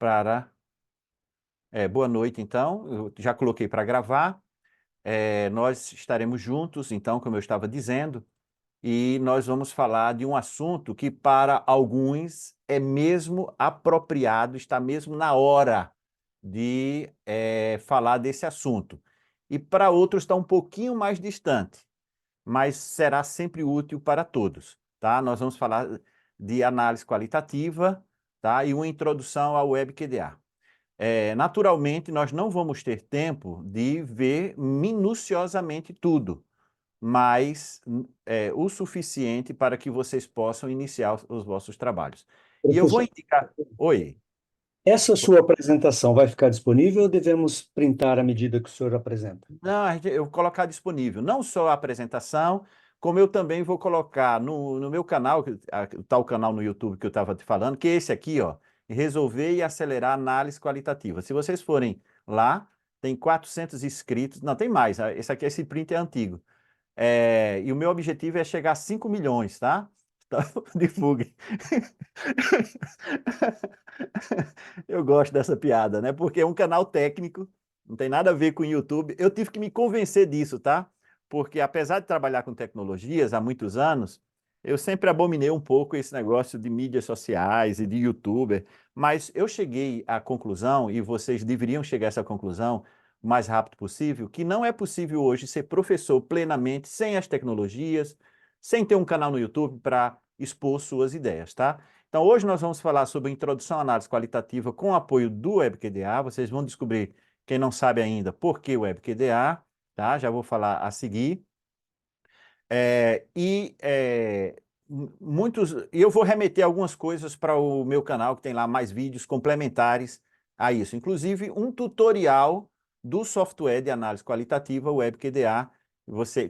para... boa noite, então. Eu já coloquei para gravar. Nós estaremos juntos, então, como eu estava dizendo, e nós vamos falar de um assunto que, para alguns, é mesmo apropriado, está mesmo na hora de falar desse assunto. E para outros está um pouquinho mais distante, mas será sempre útil para todos, tá? Nós vamos falar de análise qualitativa, tá? E uma introdução ao WebQDA. Naturalmente, nós não vamos ter tempo de ver minuciosamente tudo, mas o suficiente para que vocês possam iniciar os vossos trabalhos. E eu vou Professor, indicar... Oi. essa sua apresentação vai ficar disponível ou devemos printar à medida que o senhor apresenta? Não, eu vou colocar disponível não só a apresentação, como eu também vou colocar no meu canal, o tal canal no YouTube que eu estava te falando, que é esse aqui, ó, Resolver e Acelerar Análise Qualitativa. Se vocês forem lá, tem 400 inscritos, não, tem mais, esse print é antigo. E o meu objetivo é chegar a 5 milhões, tá? Então, divulgue. Eu gosto dessa piada, né? Porque é um canal técnico, não tem nada a ver com o YouTube. Eu tive que me convencer disso, tá? Porque apesar de trabalhar com tecnologias há muitos anos, eu sempre abominei um pouco esse negócio de mídias sociais e de YouTuber, mas eu cheguei à conclusão, e vocês deveriam chegar a essa conclusão o mais rápido possível, que não é possível hoje ser professor plenamente sem as tecnologias, sem ter um canal no YouTube para expor suas ideias, tá? Então, hoje nós vamos falar sobre introdução à análise qualitativa com apoio do WebQDA. Vocês vão descobrir, quem não sabe ainda, por que o WebQDA, tá? Já vou falar a seguir. E eu vou remeter algumas coisas para o meu canal, que tem lá mais vídeos complementares a isso. Inclusive, um tutorial do software de análise qualitativa, o WebQDA,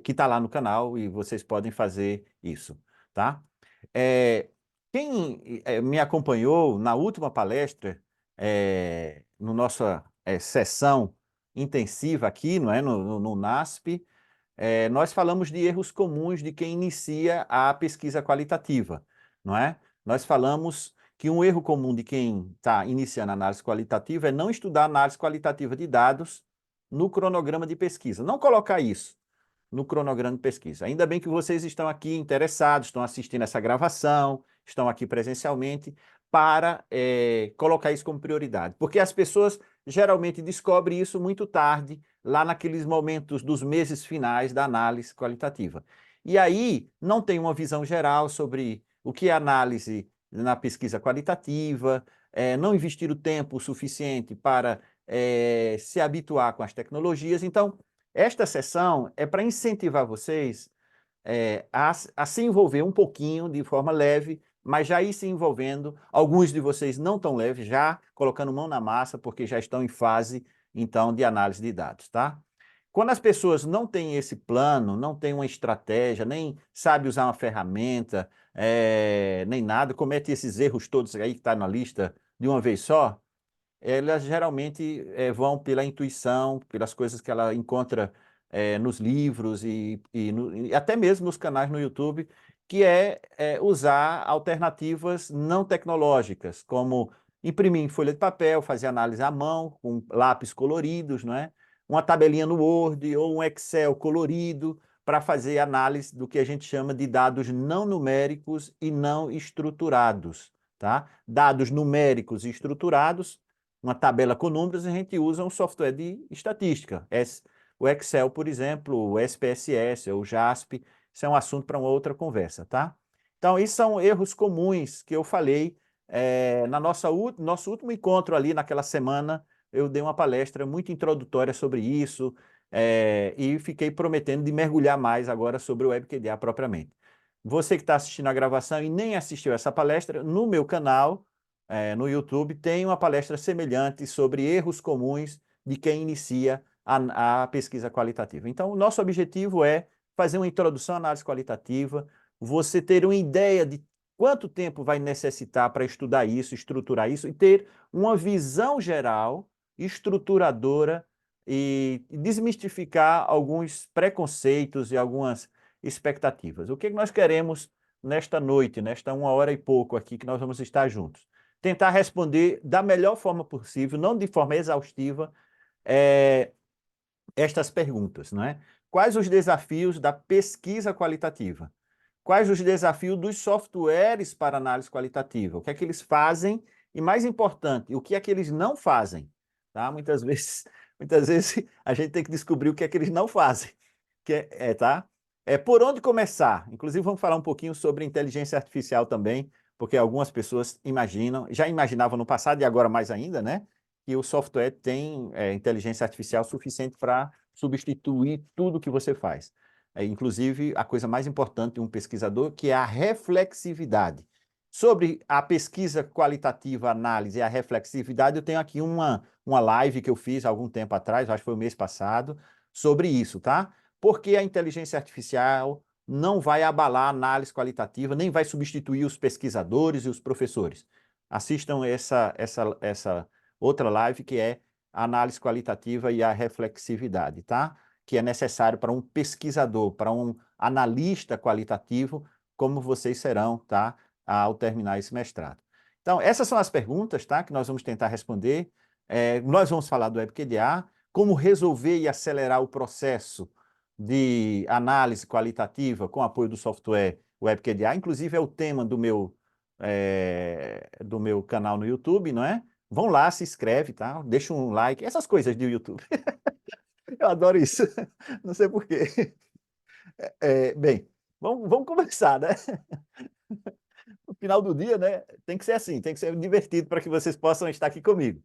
que está lá no canal e vocês podem fazer isso, tá? Quem me acompanhou na última palestra, no nossa sessão intensiva aqui, não é, no NASP, nós falamos de erros comuns de quem inicia a pesquisa qualitativa, não é? Nós falamos que um erro comum de quem está iniciando a análise qualitativa é não estudar análise qualitativa de dados no cronograma de pesquisa, não colocar isso no cronograma de pesquisa. Ainda bem que vocês estão aqui interessados, estão assistindo essa gravação, estão aqui presencialmente, para colocar isso como prioridade. Porque as pessoas geralmente descobrem isso muito tarde, lá naqueles momentos dos meses finais da análise qualitativa. E aí não tem uma visão geral sobre o que é análise na pesquisa qualitativa, não investir o tempo suficiente para se habituar com as tecnologias. Então, esta sessão é para incentivar vocês a se envolver um pouquinho de forma leve, mas já ir se envolvendo, alguns de vocês não tão leves, já colocando mão na massa, porque já estão em fase, então, de análise de dados, tá? Quando as pessoas não têm esse plano, não têm uma estratégia, nem sabem usar uma ferramenta, nem nada, comete esses erros todos aí que está na lista de uma vez só, elas geralmente vão pela intuição, pelas coisas que ela encontra nos livros e até mesmo nos canais no YouTube, que é usar alternativas não tecnológicas, como imprimir em folha de papel, fazer análise à mão, com lápis coloridos, não é? Uma tabelinha no Word ou um Excel colorido para fazer análise do que a gente chama de dados não numéricos e não estruturados, tá? Dados numéricos e estruturados, uma tabela com números, a gente usa um software de estatística. O Excel, por exemplo, o SPSS, ou o JASP, isso é um assunto para uma outra conversa, tá? Então, isso são erros comuns que eu falei nosso último encontro ali naquela semana. Eu dei uma palestra muito introdutória sobre isso e fiquei prometendo de mergulhar mais agora sobre o WebQDA propriamente. Você que está assistindo a gravação e nem assistiu essa palestra, no meu canal, no YouTube, tem uma palestra semelhante sobre erros comuns de quem inicia a pesquisa qualitativa. Então, o nosso objetivo é fazer uma introdução à análise qualitativa, você ter uma ideia de quanto tempo vai necessitar para estudar isso, estruturar isso, e ter uma visão geral, estruturadora, e desmistificar alguns preconceitos e algumas expectativas. O que nós queremos nesta noite, nesta 1 hora e pouco aqui que nós vamos estar juntos? tentar responder da melhor forma possível, não de forma exaustiva, estas perguntas, não é? Quais os desafios da pesquisa qualitativa? Quais os desafios dos softwares para análise qualitativa? O que é que eles fazem? E mais importante, o que é que eles não fazem? Tá? Muitas vezes a gente tem que descobrir o que é que eles não fazem. Tá? Por onde começar? Inclusive vamos falar um pouquinho sobre inteligência artificial também, porque algumas pessoas já imaginavam no passado e agora mais ainda, né? Que o software tem inteligência artificial suficiente para substituir tudo que você faz. Inclusive, a coisa mais importante de um pesquisador, que é a reflexividade. Sobre a pesquisa qualitativa, análise e a reflexividade, eu tenho aqui uma live que eu fiz há algum tempo atrás, acho que foi o mês passado, sobre isso, tá? Porque a inteligência artificial não vai abalar a análise qualitativa, nem vai substituir os pesquisadores e os professores. Assistam essa outra live, que é a análise qualitativa e a reflexividade, tá? Que é necessário para um pesquisador, para um analista qualitativo, como vocês serão, tá? Ao terminar esse mestrado. Então, essas são as perguntas, tá? Que nós vamos tentar responder. Nós vamos falar do WebQDA, como resolver e acelerar o processo de análise qualitativa com apoio do software WebQDA. Inclusive, é o tema do meu canal no YouTube, não é? Vão lá, se inscreve, tá? Deixa um like, essas coisas do YouTube. Eu adoro isso, não sei por quê. Bem, vamos conversar, né? No final do dia, né? Tem que ser assim, tem que ser divertido para que vocês possam estar aqui comigo.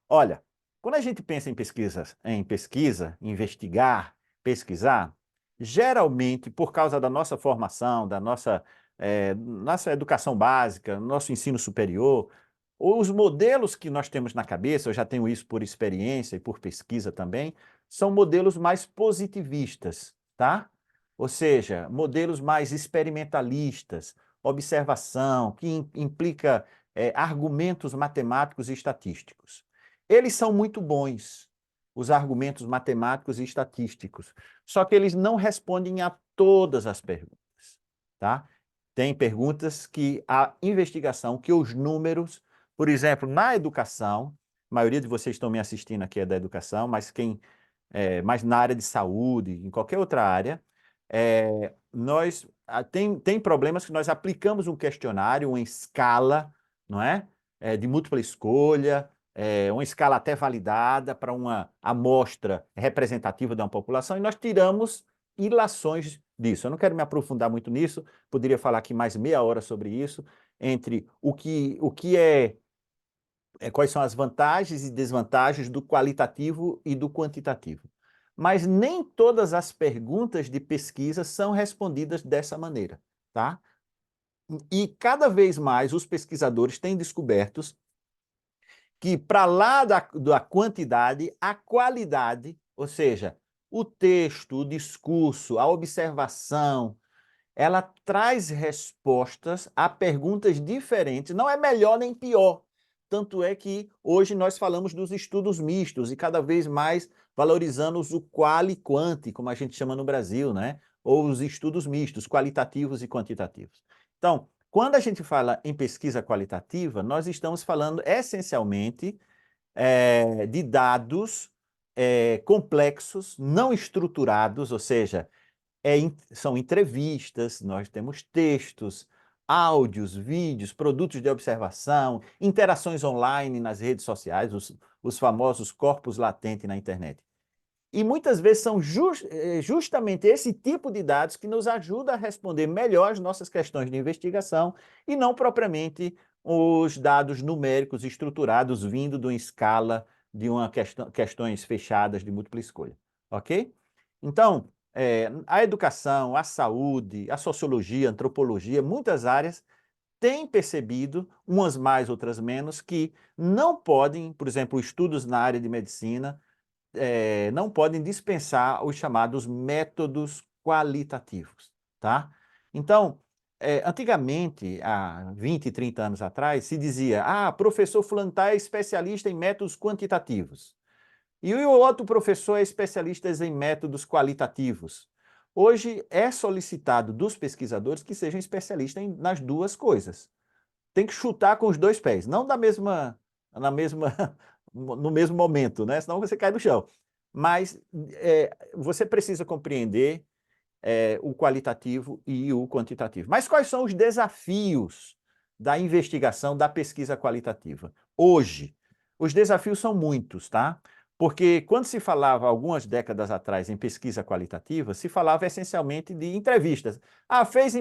Olha, quando a gente pensa em pesquisa, investigar, pesquisar, geralmente, por causa da nossa formação, da nossa educação básica, nosso ensino superior, os modelos que nós temos na cabeça, eu já tenho isso por experiência e por pesquisa também, são modelos mais positivistas, tá? Ou seja, modelos mais experimentalistas, observação, que implica argumentos matemáticos e estatísticos. Eles são muito bons, os argumentos matemáticos e estatísticos, só que eles não respondem a todas as perguntas, tá? Tem perguntas que a investigação, que os números, por exemplo, na educação, a maioria de vocês estão me assistindo aqui é da educação, mas mais na área de saúde, em qualquer outra área, tem problemas que nós aplicamos um questionário, uma escala, não é? De múltipla escolha, uma escala até validada para uma amostra representativa de uma população, e nós tiramos ilações disso. Eu não quero me aprofundar muito nisso, poderia falar aqui mais meia hora sobre isso, entre quais são as vantagens e desvantagens do qualitativo e do quantitativo. Mas nem todas as perguntas de pesquisa são respondidas dessa maneira, tá? E cada vez mais os pesquisadores têm descoberto que, para lá da quantidade, a qualidade, ou seja, o texto, o discurso, a observação, ela traz respostas a perguntas diferentes. Não é melhor nem pior. Tanto é que hoje nós falamos dos estudos mistos e cada vez mais valorizando o qual e quant, como a gente chama no Brasil, né? Ou os estudos mistos, qualitativos e quantitativos. Então, quando a gente fala em pesquisa qualitativa, nós estamos falando essencialmente de dados complexos, não estruturados, ou seja, são entrevistas, nós temos textos, áudios, vídeos, produtos de observação, interações online nas redes sociais, os famosos corpos latentes na internet. E muitas vezes são justamente esse tipo de dados que nos ajuda a responder melhor as nossas questões de investigação e não propriamente os dados numéricos estruturados vindo de uma escala de questões fechadas de múltipla escolha, ok? Então, a educação, a saúde, a sociologia, a antropologia, muitas áreas têm percebido, umas mais, outras menos, que não podem, por exemplo, estudos na área de medicina, não podem dispensar os chamados métodos qualitativos, tá? Então, antigamente, há 20, 30 anos atrás, se dizia, professor fulano é especialista em métodos quantitativos. E o outro professor é especialista em métodos qualitativos. Hoje é solicitado dos pesquisadores que sejam especialistas nas duas coisas. tem que chutar com os dois pés, não na mesma, no mesmo momento, né? Senão você cai no chão. Mas você precisa compreender o qualitativo e o quantitativo. Mas quais são os desafios da investigação, da pesquisa qualitativa? Hoje, os desafios são muitos, tá? Porque quando se falava, algumas décadas atrás, em pesquisa qualitativa, se falava essencialmente de entrevistas. Ah, fez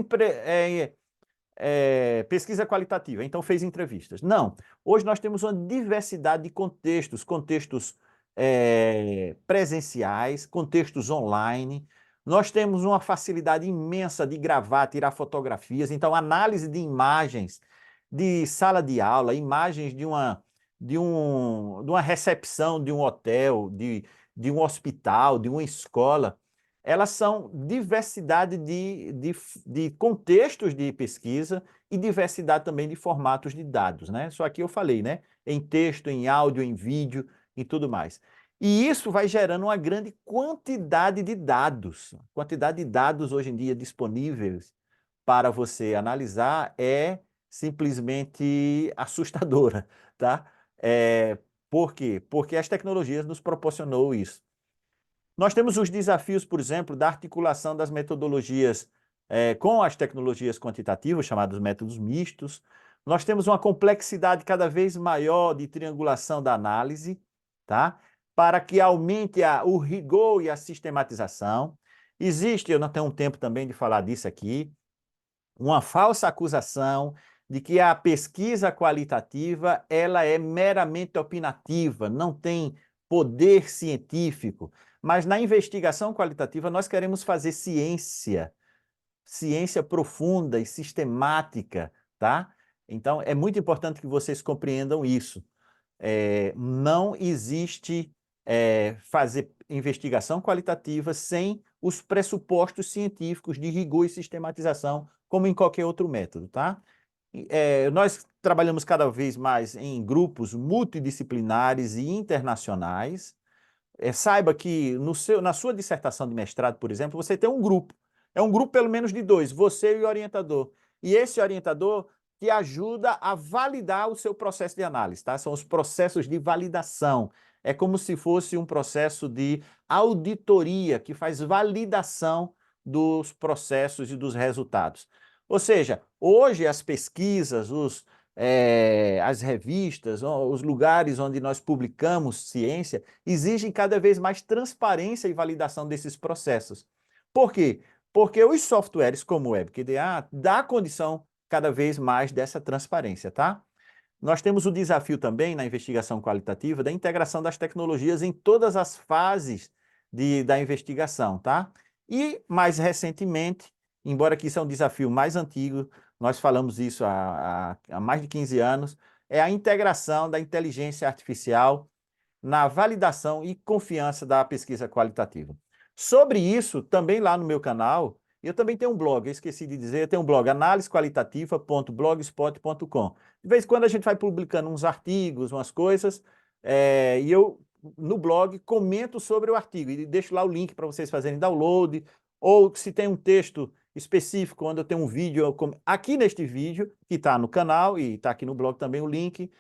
pesquisa qualitativa, então fez entrevistas. Não. Hoje nós temos uma diversidade de contextos, contextos presenciais, contextos online. Nós temos uma facilidade imensa de gravar, tirar fotografias. Então, análise de imagens de sala de aula, imagens de uma recepção de um hotel, de um hospital, de uma escola, elas são diversidade de contextos de pesquisa e diversidade também de formatos de dados, né? Só aqui eu falei, né? Em texto, em áudio, em vídeo e tudo mais. E isso vai gerando uma grande quantidade de dados. A quantidade de dados hoje em dia disponíveis para você analisar é simplesmente assustadora, tá? Por quê? Porque as tecnologias nos proporcionou isso. Nós temos os desafios, por exemplo, da articulação das metodologias com as tecnologias quantitativas, chamados métodos mistos. Nós temos uma complexidade cada vez maior de triangulação da análise, tá? Para que aumente o rigor e a sistematização. Existe, eu não tenho tempo também de falar disso aqui, uma falsa acusação de que a pesquisa qualitativa ela é meramente opinativa, não tem poder científico. Mas na investigação qualitativa nós queremos fazer ciência, ciência profunda e sistemática, tá? Então é muito importante que vocês compreendam isso. Não existe fazer investigação qualitativa sem os pressupostos científicos de rigor e sistematização, como em qualquer outro método, tá? Nós trabalhamos cada vez mais em grupos multidisciplinares e internacionais. Saiba que na sua dissertação de mestrado, por exemplo, você tem um grupo. É um grupo pelo menos de dois, você e o orientador. E esse orientador te ajuda a validar o seu processo de análise, tá? São os processos de validação. É como se fosse um processo de auditoria que faz validação dos processos e dos resultados. Ou seja, hoje as pesquisas, as revistas, os lugares onde nós publicamos ciência, exigem cada vez mais transparência e validação desses processos. Por quê? Porque os softwares como o WebQDA dá condição cada vez mais dessa transparência, tá? Nós temos o desafio também na investigação qualitativa da integração das tecnologias em todas as fases da investigação, tá? E, mais recentemente, embora que isso é um desafio mais antigo, nós falamos isso há mais de 15 anos, é a integração da inteligência artificial na validação e confiança da pesquisa qualitativa. Sobre isso, também lá no meu canal, eu também tenho um blog, eu esqueci de dizer, eu tenho um blog, analisequalitativa.blogspot.com. De vez em quando a gente vai publicando uns artigos, umas coisas, e eu, no blog, comento sobre o artigo e deixo lá o link para vocês fazerem download, ou se tem um texto específico, onde eu tenho um vídeo, aqui neste vídeo, que está no canal e está aqui no blog também o link,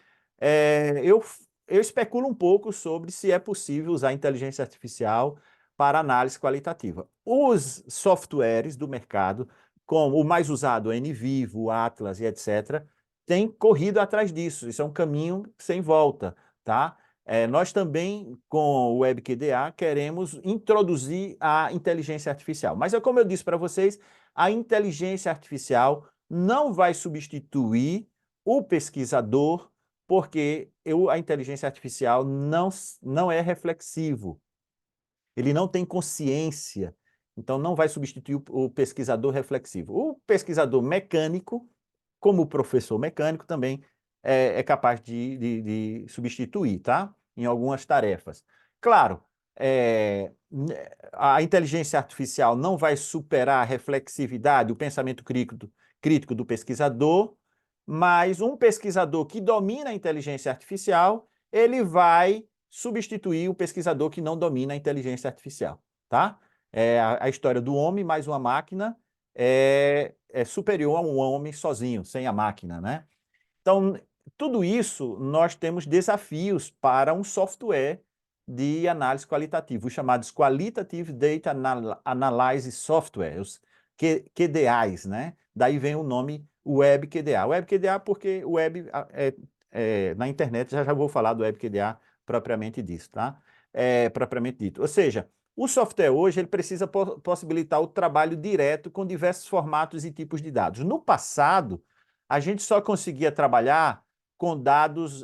eu especulo um pouco sobre se é possível usar inteligência artificial para análise qualitativa. Os softwares do mercado, como o mais usado, o NVivo, o Atlas e etc., têm corrido atrás disso. Isso é um caminho sem volta, tá? Nós também, com o WebQDA, queremos introduzir a inteligência artificial. Mas, como eu disse para vocês, a inteligência artificial não vai substituir o pesquisador, porque a inteligência artificial não é reflexivo. Ele não tem consciência, então não vai substituir o pesquisador reflexivo. O pesquisador mecânico, como o professor mecânico, também é capaz de substituir, tá? Em algumas tarefas. Claro, a inteligência artificial não vai superar a reflexividade, o pensamento crítico do pesquisador, mas um pesquisador que domina a inteligência artificial, ele vai substituir o pesquisador que não domina a inteligência artificial, tá? A história do homem mais uma máquina é superior a um homem sozinho, sem a máquina, né? Então, tudo isso, nós temos desafios para um software de análise qualitativa, os chamados Qualitative Data Analysis Software, os QDAs, né? Daí vem o nome Web QDA. Web QDA porque o web na internet, já vou falar do Web QDA propriamente disso, tá? Propriamente dito. Ou seja, o software hoje ele precisa possibilitar o trabalho direto com diversos formatos e tipos de dados. No passado, a gente só conseguia trabalhar com dados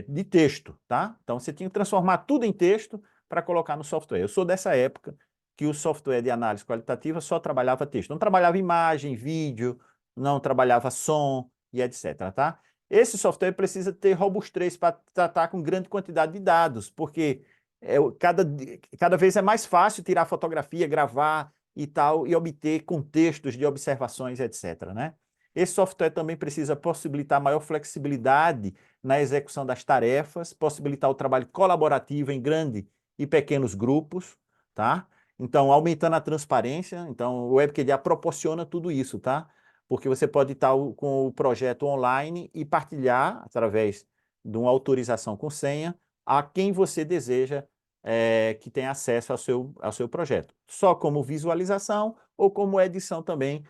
de texto, tá? Então você tinha que transformar tudo em texto para colocar no software. Eu sou dessa época que o software de análise qualitativa só trabalhava texto, não trabalhava imagem, vídeo, não trabalhava som e etc, tá? Esse software precisa ter robustez para tratar com grande quantidade de dados, porque cada vez é mais fácil tirar fotografia, gravar e tal, e obter contextos de observações, etc, né? Esse software também precisa possibilitar maior flexibilidade na execução das tarefas, possibilitar o trabalho colaborativo em grande e pequenos grupos, tá? Então, aumentando a transparência, então o WebQDA proporciona tudo isso, tá? Porque você pode estar com o projeto online e partilhar, através de uma autorização com senha, a quem você deseja que tenha acesso ao seu projeto. Só como visualização ou como edição também,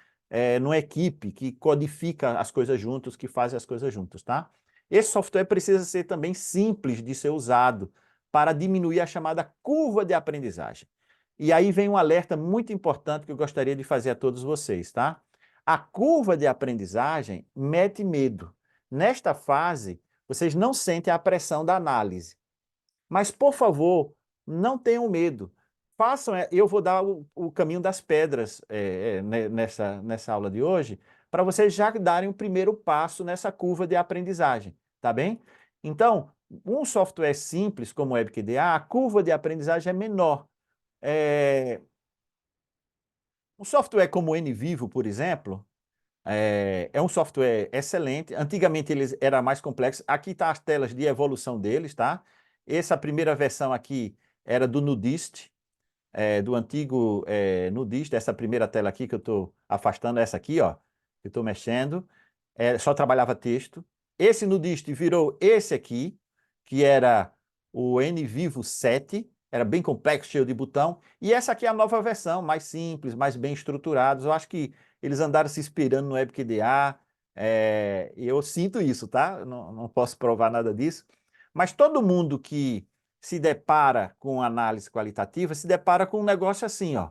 numa equipe que codifica as coisas juntos, que faz as coisas juntos, tá? Esse software precisa ser também simples de ser usado para diminuir a chamada curva de aprendizagem. E aí vem um alerta muito importante que eu gostaria de fazer a todos vocês, tá? A curva de aprendizagem mete medo. Nesta fase, vocês não sentem a pressão da análise. Mas, por favor, não tenham medo. Façam, eu vou dar o caminho das pedras nessa aula de hoje, para vocês já darem o primeiro passo nessa curva de aprendizagem, tá bem? Então, um software simples como o WebQDA, a curva de aprendizagem é menor. Um software como o NVivo, por exemplo, é um software excelente. Antigamente ele era mais complexo. Aqui está as telas de evolução deles, tá? Essa primeira versão aqui era do Nudist, do antigo Nudist. Essa primeira tela aqui que eu estou afastando, essa aqui, ó, que eu estou mexendo, só trabalhava texto. Esse Nudist virou esse aqui, que era o NVivo 7, era bem complexo, cheio de botão. E essa aqui é a nova versão, mais simples, mais bem estruturados. Eu acho que eles andaram se inspirando no WebQDA, e eu sinto isso, tá? Não posso provar nada disso. Mas todo mundo que se depara com análise qualitativa se depara com um negócio assim, ó.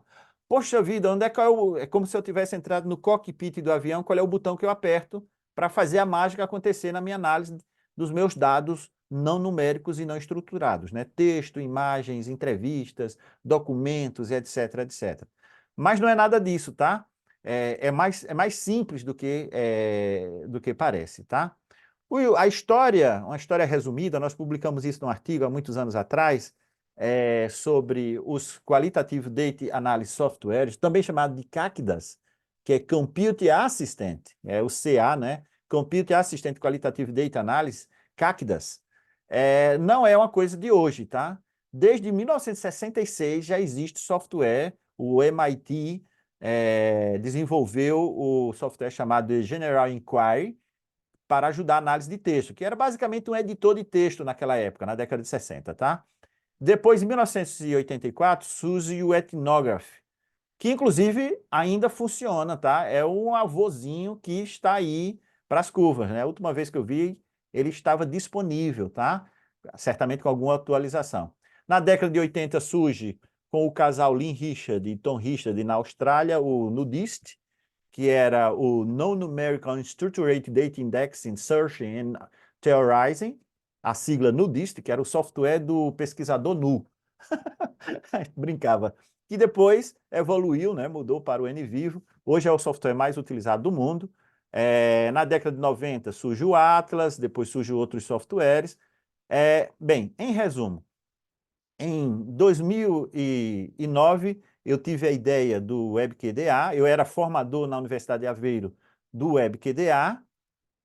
Poxa vida, onde é que é como se eu tivesse entrado no cockpit do avião, qual é o botão que eu aperto para fazer a mágica acontecer na minha análise dos meus dados não numéricos e não estruturados, né? Texto, imagens, entrevistas, documentos, etc, etc. Mas não é nada disso, tá? É mais simples do que parece, tá? Will, uma história resumida, nós publicamos isso num artigo há muitos anos atrás, sobre os Qualitative Data Analysis Softwares, também chamado de CACDAS, que é Compute Assistant, é o CA, né? Compute Assistant Qualitative Data Analysis, CACDAS. Não é uma coisa de hoje, tá? Desde 1966 já existe software, o MIT desenvolveu o software chamado de General Inquiry, para ajudar a análise de texto, que era basicamente um editor de texto naquela época, na década de 60, tá? Depois, em 1984, surge o Ethnograph, que inclusive ainda funciona, tá? É um avôzinho que está aí para as curvas, né? A última vez que eu vi, ele estava disponível, tá? Certamente com alguma atualização. Na década de 80 surge com o casal Lynn Richard e Tom Richard na Austrália, o Nudist, que era o Non-Numerical Unstructured Data Indexing, Searching and Theorizing, a sigla NUDIST, que era o software do pesquisador nu. Brincava. Que depois evoluiu, né, mudou para o NVivo. Hoje é o software mais utilizado do mundo. Na década de 90 surge o Atlas, depois surgem outros softwares. Bem, em resumo, em 2009, eu tive a ideia do WebQDA, eu era formador na Universidade de Aveiro do WebQDA,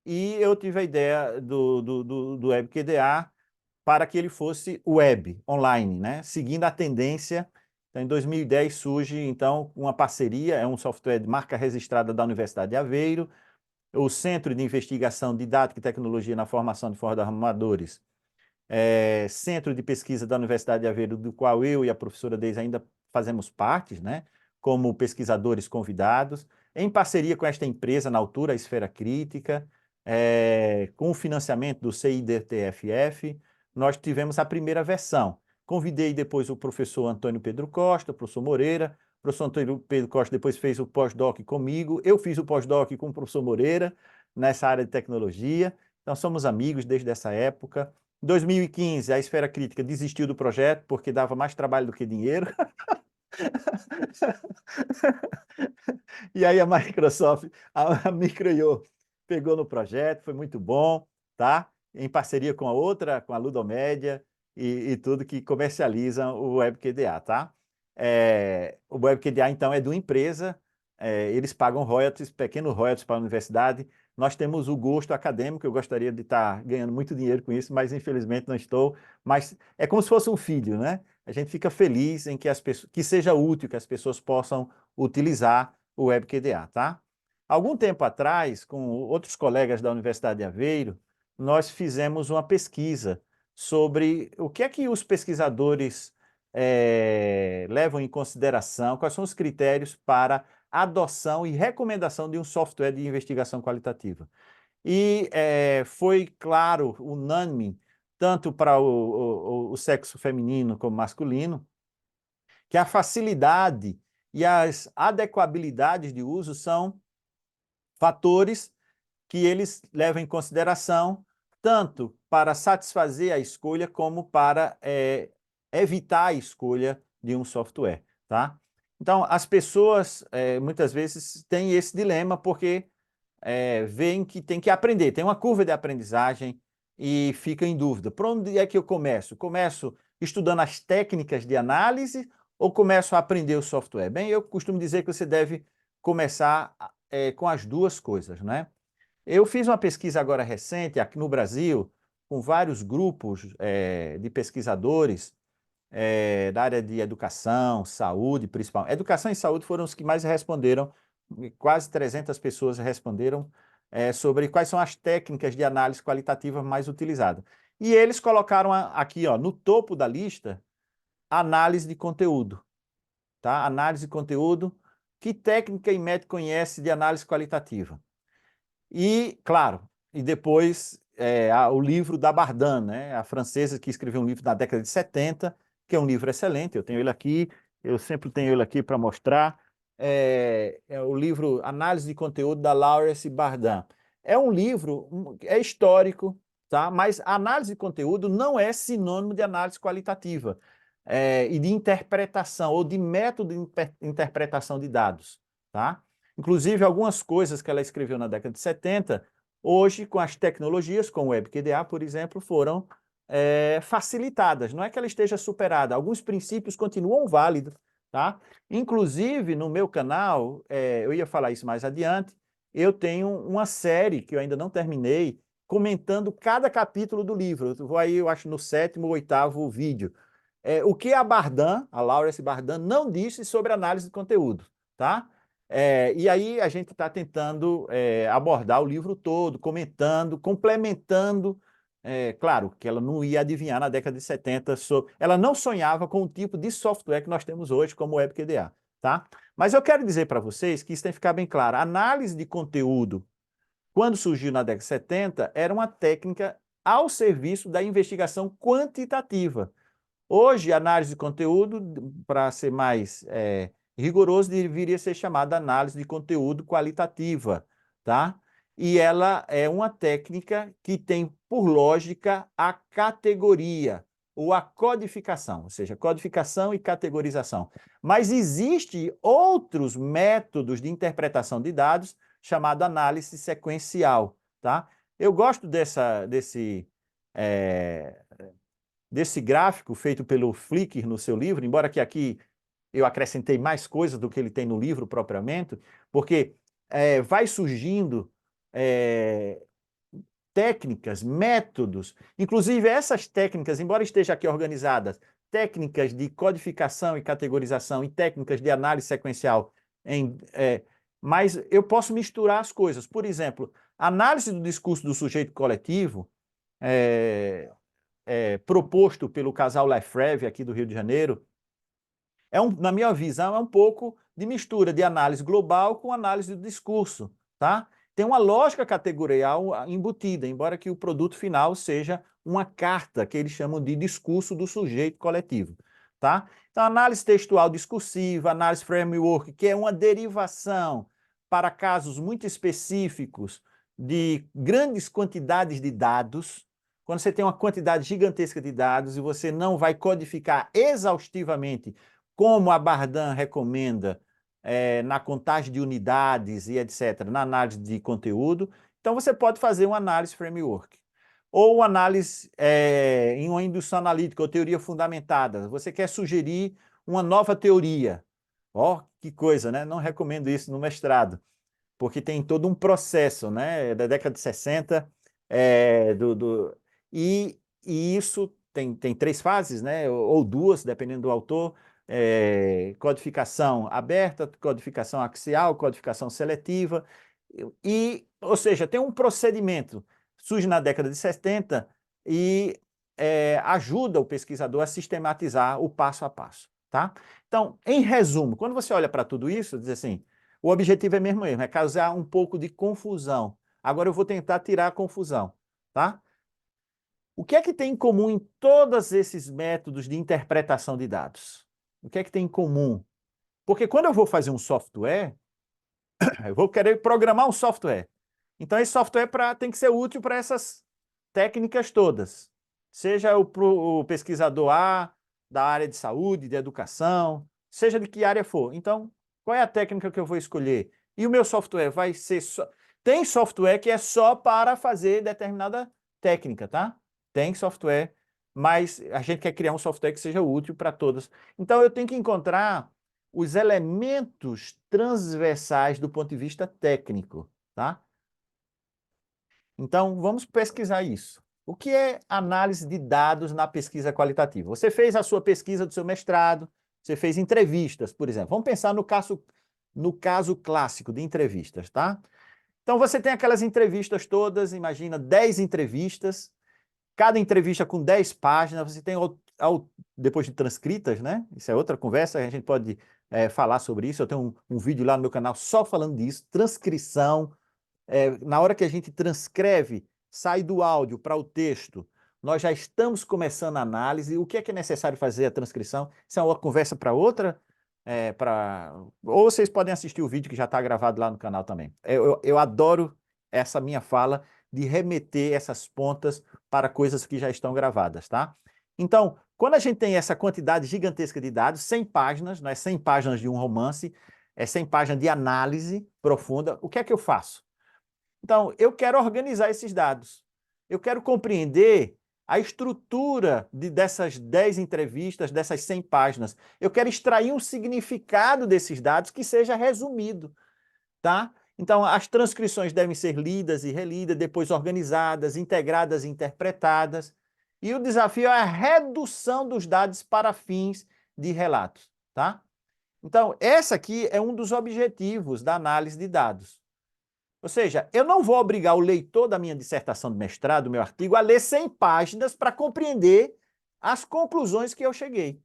e eu tive a ideia do WebQDA para que ele fosse web, online, né? Seguindo a tendência. Então, em 2010 surge, então, uma parceria, é um software de marca registrada da Universidade de Aveiro, o Centro de Investigação Didática e Tecnologia na Formação de Formadores, Centro de Pesquisa da Universidade de Aveiro, do qual eu e a professora Deise ainda fazemos parte, né, como pesquisadores convidados, em parceria com esta empresa, na altura, a Esfera Crítica, com o financiamento do CIDTFF, nós tivemos a primeira versão. Convidei depois o professor Antônio Pedro Costa, o professor Moreira. O professor Antônio Pedro Costa depois fez o pós-doc comigo. Eu fiz o pós-doc com o professor Moreira, nessa área de tecnologia. Então, somos amigos desde essa época. Em 2015, a Esfera Crítica desistiu do projeto porque dava mais trabalho do que dinheiro. E aí a Microsoft, a Micro.io pegou no projeto, foi muito bom, tá? Em parceria com a outra, com a Ludomédia e tudo que comercializam o WebQDA, tá? O WebQDA, então, é de uma empresa, eles pagam royalties, pequenos royalties para a universidade. Nós temos o gosto acadêmico, eu gostaria de estar ganhando muito dinheiro com isso, mas infelizmente não estou. Mas é como se fosse um filho, né? A gente fica feliz em que as pessoas, que seja útil, que as pessoas possam utilizar o WebQDA, tá? Algum tempo atrás, com outros colegas da Universidade de Aveiro, nós fizemos uma pesquisa sobre o que é que os pesquisadores levam em consideração, quais são os critérios para adoção e recomendação de um software de investigação qualitativa. E foi claro, unânime, tanto para o sexo feminino como masculino, que a facilidade e as adequabilidades de uso são fatores que eles levam em consideração tanto para satisfazer a escolha como para evitar a escolha de um software, tá? Então, as pessoas muitas vezes têm esse dilema porque veem que tem que aprender, tem uma curva de aprendizagem e fica em dúvida. Por onde é que eu começo? Começo estudando as técnicas de análise ou começo a aprender o software? Bem, eu costumo dizer que você deve começar com as duas coisas, né? Eu fiz uma pesquisa agora recente aqui no Brasil com vários grupos de pesquisadores da área de educação, saúde, principalmente. Educação e saúde foram os que mais responderam, quase 300 pessoas responderam sobre quais são as técnicas de análise qualitativa mais utilizadas. E eles colocaram aqui, ó, no topo da lista, análise de conteúdo, tá? Análise de conteúdo, que técnica e método conhece de análise qualitativa? E, claro, e depois o livro da Bardin, né? A francesa que escreveu um livro na década de 70, que é um livro excelente, eu tenho ele aqui, eu sempre tenho ele aqui para mostrar, é o livro Análise de Conteúdo da Laurence Bardin. É um livro, é histórico, tá? Mas análise de conteúdo não é sinônimo de análise qualitativa e de interpretação ou de método de interpretação de dados, tá? Inclusive, algumas coisas que ela escreveu na década de 70, hoje, com as tecnologias, como o WebQDA, por exemplo, foram facilitadas. Não é que ela esteja superada, alguns princípios continuam válidos, tá? Inclusive, no meu canal, eu ia falar isso mais adiante, eu tenho uma série que eu ainda não terminei, comentando cada capítulo do livro. Eu vou aí, eu acho, no 7º ou 8º vídeo. O que a Bardin, a Laurence Bardin, não disse sobre análise de conteúdo, tá? E aí a gente está tentando abordar o livro todo, comentando, complementando. Claro que ela não ia adivinhar na década de 70, ela não sonhava com o tipo de software que nós temos hoje, como o WebQDA, tá? Mas eu quero dizer para vocês que isso tem que ficar bem claro. A análise de conteúdo, quando surgiu na década de 70, era uma técnica ao serviço da investigação quantitativa. Hoje, a análise de conteúdo, para ser mais rigoroso, deveria ser chamada análise de conteúdo qualitativa, tá? E ela é uma técnica que tem, por lógica, a categoria ou a codificação, ou seja, codificação e categorização. Mas existem outros métodos de interpretação de dados chamado análise sequencial, tá? Eu gosto desse gráfico feito pelo Flickr no seu livro, embora que aqui eu acrescentei mais coisas do que ele tem no livro propriamente, porque vai surgindo técnicas, métodos, inclusive essas técnicas, embora estejam aqui organizadas, técnicas de codificação e categorização e técnicas de análise sequencial mas eu posso misturar as coisas. Por exemplo, a análise do discurso do sujeito coletivo, proposto pelo casal Lefebvre aqui do Rio de Janeiro, na minha visão, é um pouco de mistura de análise global com análise do discurso, tá? Tem uma lógica categorial embutida, embora que o produto final seja uma carta que eles chamam de discurso do sujeito coletivo, tá? Então, análise textual discursiva, análise framework, que é uma derivação para casos muito específicos de grandes quantidades de dados. Quando você tem uma quantidade gigantesca de dados e você não vai codificar exaustivamente como a Bardan recomenda, na contagem de unidades e etc., na análise de conteúdo, então você pode fazer uma análise framework. Ou uma análise em uma indução analítica ou teoria fundamentada. Você quer sugerir uma nova teoria. Ó, que coisa, né? Não recomendo isso no mestrado, porque tem todo um processo, né? Da década de 60, e isso tem 3 fases, né? Ou 2, dependendo do autor. Codificação aberta, codificação axial, codificação seletiva, ou seja, tem um procedimento, surge na década de 70 e ajuda o pesquisador a sistematizar o passo a passo, tá? Então, em resumo, quando você olha para tudo isso, diz assim, o objetivo é mesmo, é causar um pouco de confusão. Agora eu vou tentar tirar a confusão, tá? O que é que tem em comum em todos esses métodos de interpretação de dados? O que é que tem em comum? Porque quando eu vou fazer um software, eu vou querer programar um software. Então, esse software tem que ser útil para essas técnicas todas. Seja o pesquisador A, da área de saúde, de educação, seja de que área for. Então, qual é a técnica que eu vou escolher? E o meu software vai ser só... Tem software que é só para fazer determinada técnica, tá? Tem software, mas a gente quer criar um software que seja útil para todas. Então, eu tenho que encontrar os elementos transversais do ponto de vista técnico, tá? Então, vamos pesquisar isso. O que é análise de dados na pesquisa qualitativa? Você fez a sua pesquisa do seu mestrado, você fez entrevistas, por exemplo. Vamos pensar no caso clássico de entrevistas, tá? Então, você tem aquelas entrevistas todas, imagina 10 entrevistas, cada entrevista com 10 páginas, você tem, depois de transcritas, né? Isso é outra conversa, a gente pode falar sobre isso. Eu tenho um vídeo lá no meu canal só falando disso, transcrição. Na hora que a gente transcreve, sai do áudio para o texto, nós já estamos começando a análise. O que é necessário fazer a transcrição? Isso é uma conversa para outra. Ou vocês podem assistir o vídeo que já está gravado lá no canal também. Eu adoro essa minha fala de remeter essas pontas para coisas que já estão gravadas, tá? Então, quando a gente tem essa quantidade gigantesca de dados, 100 páginas, não é 100 páginas de um romance, é 100 páginas de análise profunda, o que é que eu faço? Então, eu quero organizar esses dados. Eu quero compreender a estrutura dessas 10 entrevistas, dessas 100 páginas. Eu quero extrair um significado desses dados que seja resumido, tá? Então, as transcrições devem ser lidas e relidas, depois organizadas, integradas e interpretadas. E o desafio é a redução dos dados para fins de relatos, tá? Então, essa aqui é um dos objetivos da análise de dados. Ou seja, eu não vou obrigar o leitor da minha dissertação de mestrado, do meu artigo, a ler 100 páginas para compreender as conclusões que eu cheguei.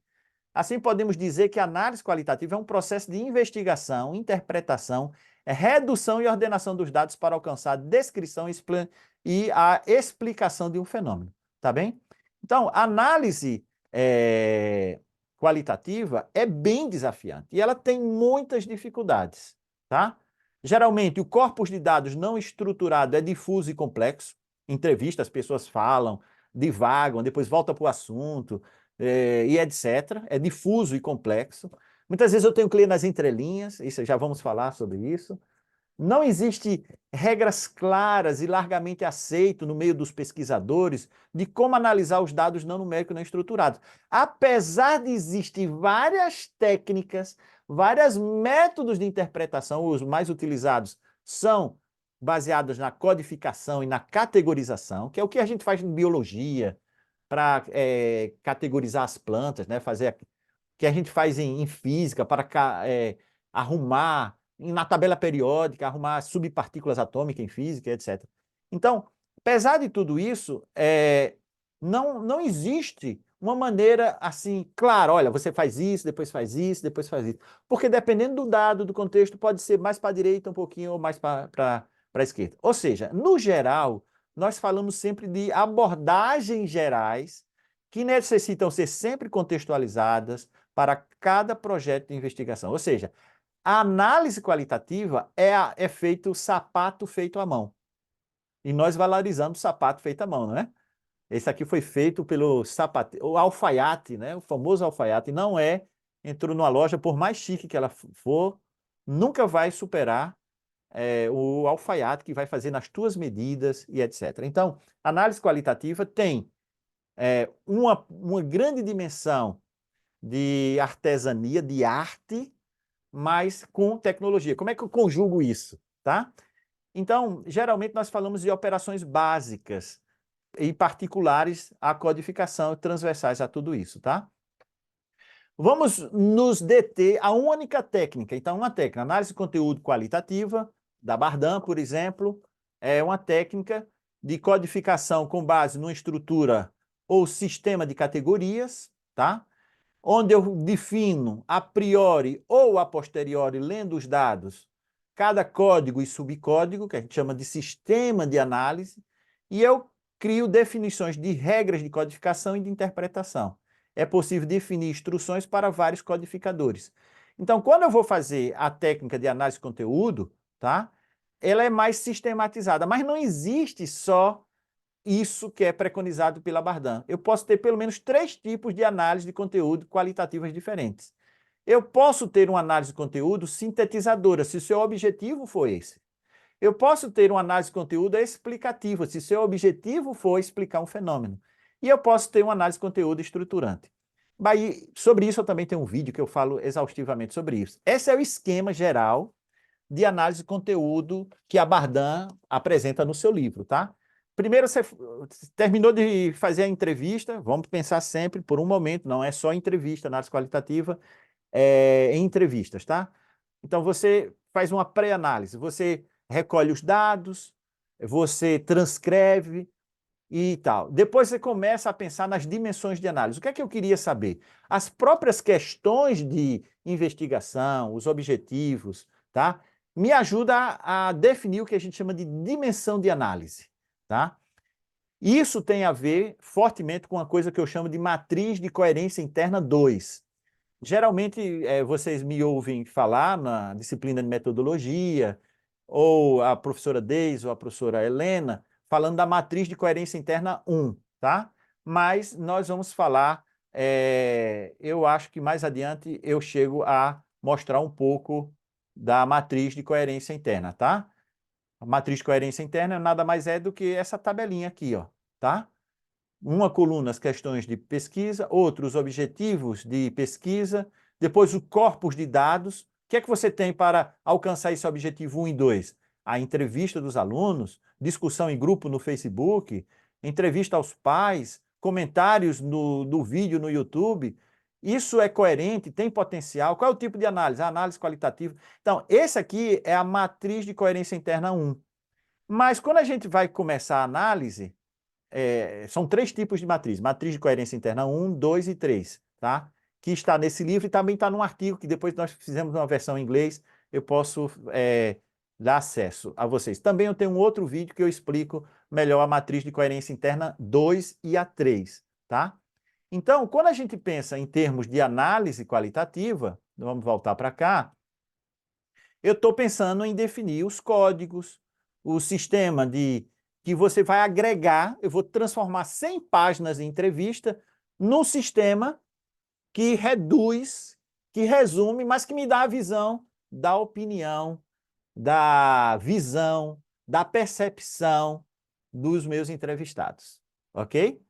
Assim, podemos dizer que a análise qualitativa é um processo de investigação, interpretação, redução e ordenação dos dados para alcançar a descrição e a explicação de um fenômeno. Tá bem? Então, a análise qualitativa é bem desafiante e ela tem muitas dificuldades, tá? Geralmente, o corpus de dados não estruturado é difuso e complexo. Em entrevista, as pessoas falam, divagam, depois voltam para o assunto, e etc. É difuso e complexo. Muitas vezes eu tenho que ler nas entrelinhas, isso já vamos falar sobre isso. Não existe regras claras e largamente aceito no meio dos pesquisadores de como analisar os dados não numéricos não estruturados. Apesar de existir várias técnicas, vários métodos de interpretação, os mais utilizados são baseados na codificação e na categorização, que é o que a gente faz em biologia para categorizar as plantas, né? Fazer o que a gente faz em física para arrumar na tabela periódica, arrumar subpartículas atômicas em física, etc. Então, apesar de tudo isso, não existe uma maneira assim, clara, olha, você faz isso, depois faz isso, depois faz isso. Porque dependendo do dado, do contexto, pode ser mais para a direita um pouquinho ou mais para a esquerda. Ou seja, no geral, nós falamos sempre de abordagens gerais que necessitam ser sempre contextualizadas para cada projeto de investigação. Ou seja, a análise qualitativa é feito sapato feito à mão. E nós valorizamos o sapato feito à mão, não é? Esse aqui foi feito pelo o alfaiate, né? O famoso alfaiate. Não entrou numa loja, por mais chique que ela for, nunca vai superar o alfaiate que vai fazer nas tuas medidas e etc. Então, análise qualitativa tem uma grande dimensão de artesania, de arte, mas com tecnologia. Como é que eu conjugo isso, tá? Então, geralmente nós falamos de operações básicas e particulares à codificação e transversais a tudo isso, tá? Vamos nos deter a uma única técnica. Então, uma técnica, análise de conteúdo qualitativa, da Bardin, por exemplo, é uma técnica de codificação com base numa estrutura ou sistema de categorias, tá? Onde eu defino a priori ou a posteriori, lendo os dados, cada código e subcódigo, que a gente chama de sistema de análise, e eu crio definições de regras de codificação e de interpretação. É possível definir instruções para vários codificadores. Então, quando eu vou fazer a técnica de análise de conteúdo, tá? Ela é mais sistematizada, mas não existe só isso que é preconizado pela Bardin. Eu posso ter pelo menos 3 tipos de análise de conteúdo qualitativas diferentes. Eu posso ter uma análise de conteúdo sintetizadora, se o seu objetivo for esse. Eu posso ter uma análise de conteúdo explicativa, se seu objetivo for explicar um fenômeno. E eu posso ter uma análise de conteúdo estruturante. Sobre isso eu também tenho um vídeo que eu falo exaustivamente sobre isso. Esse é o esquema geral de análise de conteúdo que a Bardin apresenta no seu livro, tá? Primeiro você terminou de fazer a entrevista, vamos pensar sempre por um momento, não é só entrevista, análise qualitativa, em entrevistas, tá? Então você faz uma pré-análise, você recolhe os dados, você transcreve e tal. Depois você começa a pensar nas dimensões de análise. O que é que eu queria saber? As próprias questões de investigação, os objetivos, tá? Me ajuda a definir o que a gente chama de dimensão de análise, tá? Isso tem a ver fortemente com uma coisa que eu chamo de matriz de coerência interna 2. Geralmente, vocês me ouvem falar na disciplina de metodologia, ou a professora Deise ou a professora Helena, falando da matriz de coerência interna 1, tá? Mas nós vamos falar, eu acho que mais adiante eu chego a mostrar um pouco da matriz de coerência interna, tá? A matriz de coerência interna nada mais é do que essa tabelinha aqui, ó, tá? Uma coluna as questões de pesquisa, outros objetivos de pesquisa, depois o corpus de dados. O que é que você tem para alcançar esse objetivo 1 e 2? A entrevista dos alunos, discussão em grupo no Facebook, entrevista aos pais, comentários do vídeo no YouTube. Isso é coerente, tem potencial. Qual é o tipo de análise? A análise qualitativa. Então, esse aqui é a matriz de coerência interna 1. Mas quando a gente vai começar a análise, são 3 tipos de matriz. Matriz de coerência interna 1, 2 e 3, tá? Que está nesse livro e também está num artigo que depois nós fizemos uma versão em inglês, eu posso dar acesso a vocês. Também eu tenho um outro vídeo que eu explico melhor a matriz de coerência interna 2 e a 3, tá? Então, quando a gente pensa em termos de análise qualitativa, vamos voltar para cá, eu estou pensando em definir os códigos, o sistema que você vai agregar, eu vou transformar 100 páginas de entrevista num sistema que reduz, que resume, mas que me dá a visão da opinião, da visão, da percepção dos meus entrevistados, ok?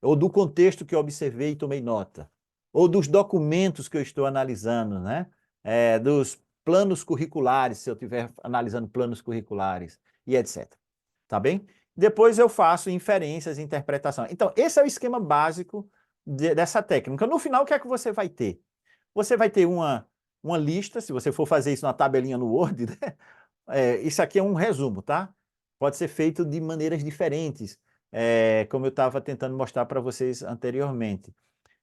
Ou do contexto que eu observei e tomei nota, ou dos documentos que eu estou analisando, né? Dos planos curriculares, se eu estiver analisando planos curriculares e etc. Tá bem? Depois eu faço inferências e interpretação. Então, esse é o esquema básico dessa técnica. No final, o que é que você vai ter? Você vai ter uma uma lista, se você for fazer isso numa tabelinha no Word, né? Isso aqui é um resumo, tá? Pode ser feito de maneiras diferentes, como eu estava tentando mostrar para vocês anteriormente.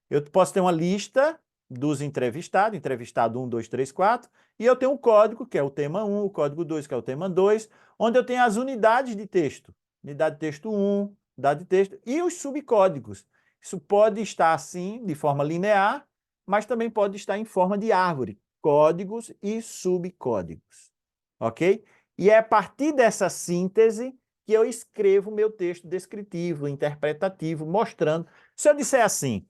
Eu posso ter uma lista dos entrevistados, entrevistado 1, 2, 3, 4, e eu tenho um código, que é o tema 1, o código 2, que é o tema 2, onde eu tenho as unidades de texto. Unidade de texto 1, unidade de texto, e os subcódigos. Isso pode estar assim, de forma linear, mas também pode estar em forma de árvore, códigos e subcódigos. Ok? E é a partir dessa síntese que eu escrevo o meu texto descritivo, interpretativo, mostrando. Se eu disser assim,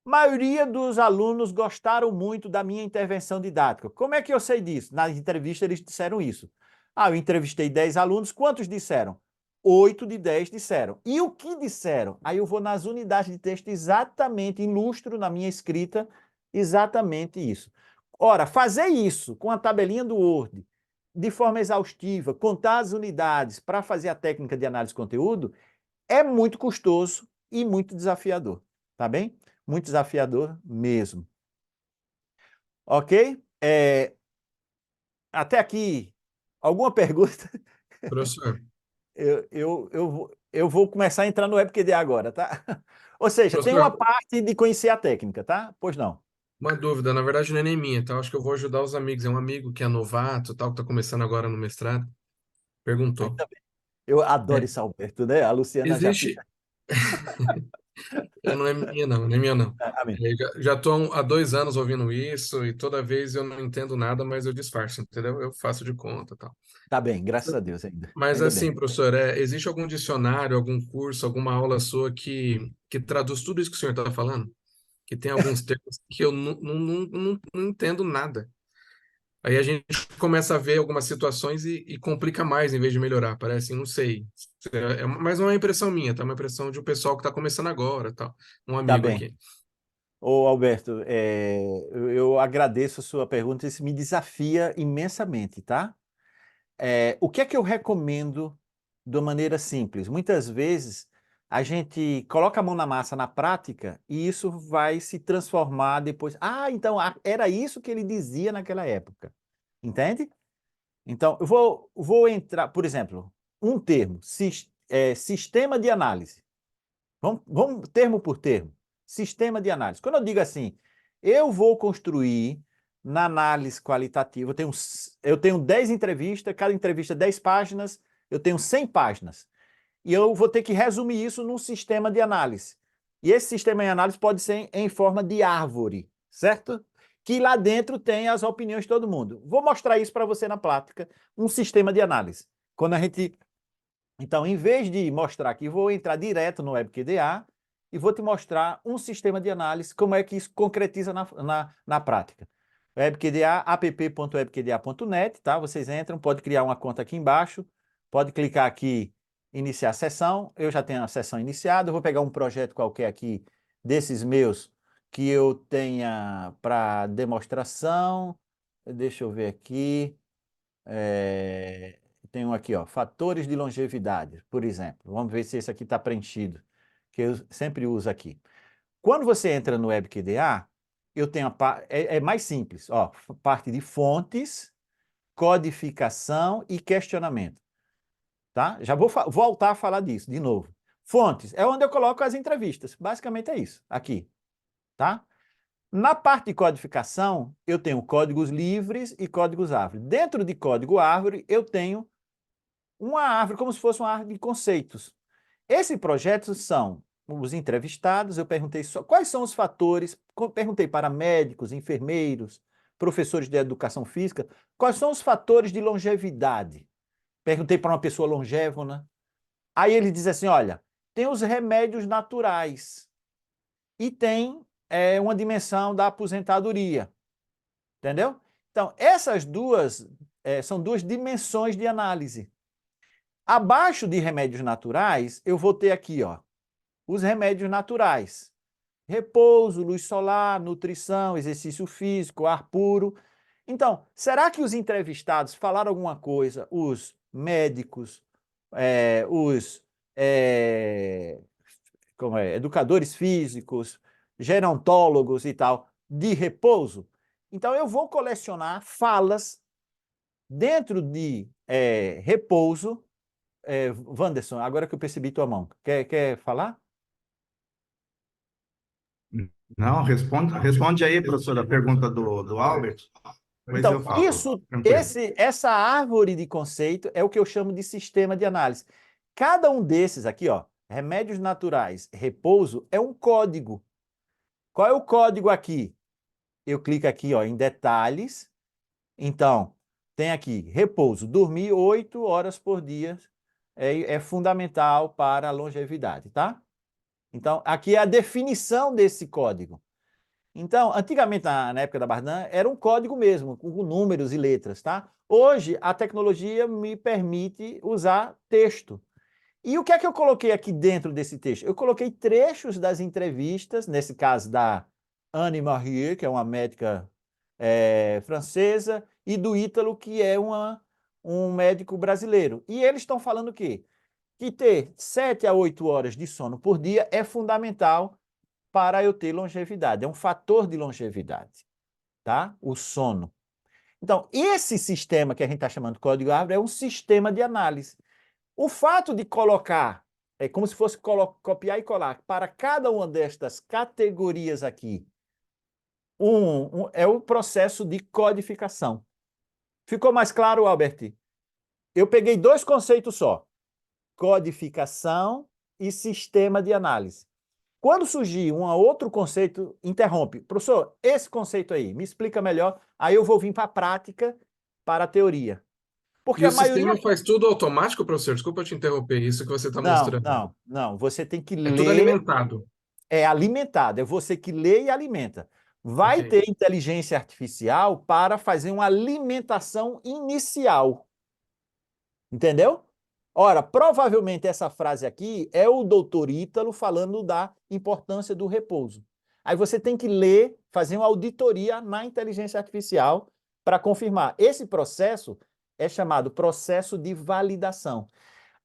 maioria dos alunos gostaram muito da minha intervenção didática. Como é que eu sei disso? Na entrevista eles disseram isso. Eu entrevistei 10 alunos, quantos disseram? 8 de 10 disseram. E o que disseram? Aí eu vou nas unidades de texto exatamente, ilustro na minha escrita exatamente isso. Ora, fazer isso com a tabelinha do Word, de forma exaustiva, contar as unidades para fazer a técnica de análise de conteúdo, é muito custoso e muito desafiador, tá bem? Muito desafiador mesmo. Ok? Até aqui, alguma pergunta? Professor, Eu vou começar a entrar no WebQD agora, tá? Ou seja, tem uma professor, parte de conhecer a técnica, tá? Pois não. uma dúvida, na verdade não é nem minha, tá? Acho que eu vou ajudar os amigos. É um amigo que é novato, tal, que tá começando agora no mestrado. Perguntou. Ainda bem. Eu adoro É, esse Alberto, né? A Luciana já existe. fica. Não é minha, não, não é minha, não. Amém. Já estou há 2 anos ouvindo isso e toda vez eu não entendo nada, mas eu disfarço, entendeu? Eu faço de conta, tal. Tá bem, graças a Deus ainda. Mas Ainda bem. assim, professor, existe algum dicionário, algum curso, alguma aula sua que traduz tudo isso que o senhor está falando? Que tem alguns termos que eu não entendo nada. Aí a gente começa a ver algumas situações e complica mais em vez de melhorar. Parece, não sei. Mas não é uma impressão minha, tá? É uma impressão de um pessoal que está começando agora, tal. Um Tá amigo bem. aqui. Ô, Alberto, eu agradeço a sua pergunta, isso me desafia imensamente, tá? O que é que eu recomendo de uma maneira simples? Muitas vezes a gente coloca a mão na massa na prática e isso vai se transformar depois. Então era isso que ele dizia naquela época. Entende? Então, eu vou entrar, por exemplo, um termo, sistema de análise. Vamos termo por termo. Sistema de análise. Quando eu digo assim, eu vou construir na análise qualitativa, eu tenho 10 entrevistas, cada entrevista 10 páginas, eu tenho 100 páginas. E eu vou ter que resumir isso num sistema de análise. E esse sistema de análise pode ser em forma de árvore, certo? Que lá dentro tem as opiniões de todo mundo. Vou mostrar isso para você na prática, um sistema de análise. Quando a gente então, em vez de mostrar aqui, vou entrar direto no WebQDA e vou te mostrar um sistema de análise, como é que isso concretiza na prática. WebQDA, app.webqda.net, tá? Vocês entram, pode criar uma conta aqui embaixo, pode clicar aqui, iniciar sessão. Eu já tenho a sessão iniciada, eu vou pegar um projeto qualquer aqui desses meus que eu tenha para demonstração. Deixa eu ver aqui. É, Tem um aqui, ó, fatores de longevidade, por exemplo. Vamos ver se esse aqui está preenchido, que eu sempre uso aqui. Quando você entra no WebQDA, eu tenho é mais simples, ó, parte de fontes, codificação e questionamento, tá? Já vou voltar a falar disso de novo. Fontes é onde eu coloco as entrevistas, basicamente é isso, aqui, tá? Na parte de codificação, eu tenho códigos livres e códigos árvore. Dentro de código árvore, eu tenho uma árvore, como se fosse uma árvore de conceitos. Esse projeto são os entrevistados, eu perguntei quais são os fatores, perguntei para médicos, enfermeiros, professores de educação física, quais são os fatores de longevidade. Perguntei para uma pessoa longevona. Aí ele diz assim, olha, tem os remédios naturais e tem uma dimensão da aposentadoria, entendeu? Então, essas duas são duas dimensões de análise. Abaixo de remédios naturais, eu vou ter aqui, ó, os remédios naturais. Repouso, luz solar, nutrição, exercício físico, ar puro. Então, será que os entrevistados falaram alguma coisa? Os médicos, os educadores físicos, gerontólogos e tal, de repouso? Então, eu vou colecionar falas dentro de repouso. Wanderson, agora que eu percebi tua mão, quer falar? Não, responde aí, professor, a pergunta do Albert, depois eu Então, falo. Tranquilo. essa árvore de conceito é o que eu chamo de sistema de análise. Cada um desses aqui, ó, remédios naturais, repouso, é um código. Qual é o código aqui? Eu clico aqui, ó, em detalhes. Então, tem aqui, repouso, dormir 8 horas por dia é fundamental para a longevidade, tá? Então, aqui é a definição desse código. Então, antigamente, na época da Bardan, era um código mesmo, com números e letras, tá? Hoje, a tecnologia me permite usar texto. E o que é que eu coloquei aqui dentro desse texto? Eu coloquei trechos das entrevistas, nesse caso da Anne Marie, que é uma médica francesa, e do Ítalo, que é um médico brasileiro. E eles estão falando o quê? Que ter 7 a 8 horas de sono por dia é fundamental para eu ter longevidade. É um fator de longevidade, tá? O sono. Então, esse sistema que a gente está chamando de código-árvore é um sistema de análise. O fato de colocar, é como se fosse copiar e colar, para cada uma destas categorias aqui, é o processo de codificação. Ficou mais claro, Albert? Eu peguei 2 conceitos só, codificação e sistema de análise. Quando surgir um outro conceito, interrompe. Professor, esse conceito aí, me explica melhor, aí eu vou vir para a prática, para a teoria. Porque E a o maioria... sistema faz tudo automático, professor? Desculpa te interromper, isso que você está mostrando. Não. Você tem que É tudo ler, alimentado. é alimentado, é você que lê e alimenta. Vai Ok. ter inteligência artificial para fazer uma alimentação inicial. Entendeu? Ora, provavelmente essa frase aqui é o doutor Ítalo falando da importância do repouso. Aí você tem que ler, fazer uma auditoria na inteligência artificial para confirmar. Esse processo é chamado processo de validação.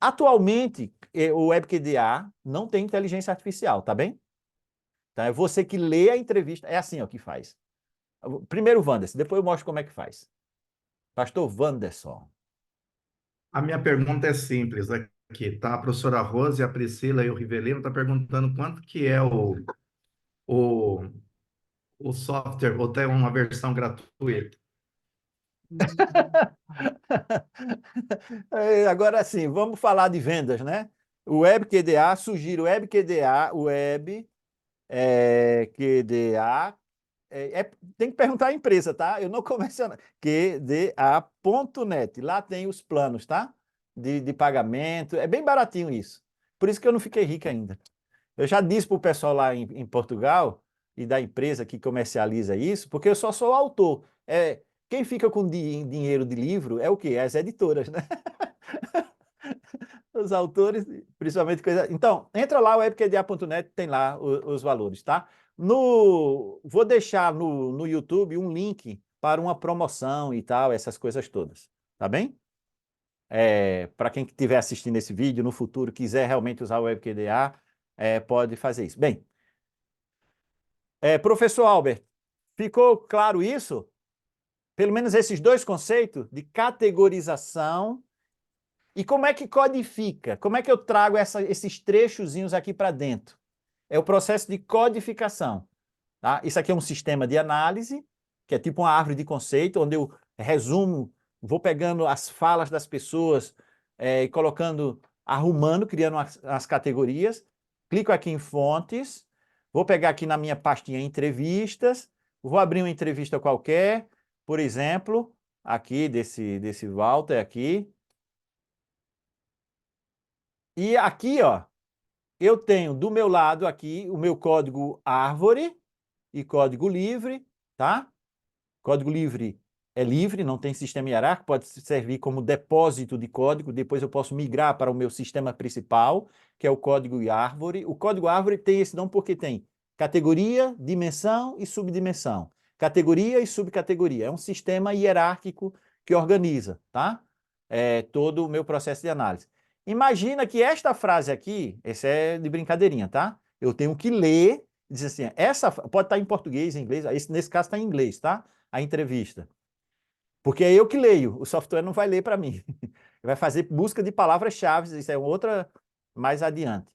Atualmente, o WebQDA não tem inteligência artificial, tá bem? Então, é você que lê a entrevista. É assim ó, que faz. Primeiro o Wanderson, depois eu mostro como é que faz. Pastor Wanderson. A minha pergunta é simples aqui, tá? A professora Rose, a Priscila e o Rivelino estão perguntando quanto que é o, o software, ou tem uma versão gratuita. Agora sim, vamos falar de vendas, né? O WebQDA, sugiro o WebQDA, QDA, tem que perguntar à empresa, tá? Eu não convenciono. QDA.net, lá tem os planos, tá? De pagamento, é bem baratinho isso. Por isso que eu não fiquei rico ainda. Eu já disse para o pessoal lá em Portugal e da empresa que comercializa isso, porque eu só sou autor. Quem fica com dinheiro de livro é o quê? As editoras, né? Os autores, principalmente coisa. Então, entra lá, webqda.net, tem lá os valores, tá? Vou deixar no YouTube um link para uma promoção e tal, essas coisas todas, tá bem? Para quem estiver assistindo esse vídeo no futuro, quiser realmente usar o WebQDA, pode fazer isso. Bem, professor Albert, ficou claro isso? Pelo menos esses 2 conceitos de categorização. E como é que codifica? Como é que eu trago esses trechozinhos aqui para dentro? É o processo de codificação. Tá? Isso aqui é um sistema de análise, que é tipo uma árvore de conceito, onde eu resumo, vou pegando as falas das pessoas e colocando, arrumando, criando as categorias. Clico aqui em fontes, vou pegar aqui na minha pastinha entrevistas, vou abrir uma entrevista qualquer, por exemplo, aqui desse Walter aqui. E aqui, ó, eu tenho do meu lado aqui o meu código árvore e código livre, tá? Código livre é livre, não tem sistema hierárquico, pode servir como depósito de código, depois eu posso migrar para o meu sistema principal, que é o código árvore. O código árvore tem esse nome porque tem categoria, dimensão e subdimensão. Categoria e subcategoria. É um sistema hierárquico que organiza, tá? Todo o meu processo de análise. Imagina que esta frase aqui, esse é de brincadeirinha, tá? Eu tenho que ler diz assim, pode estar em português, em inglês, nesse caso está em inglês, tá? A entrevista. Porque é eu que leio, o software não vai ler para mim. Vai fazer busca de palavras-chave, isso é outra mais adiante.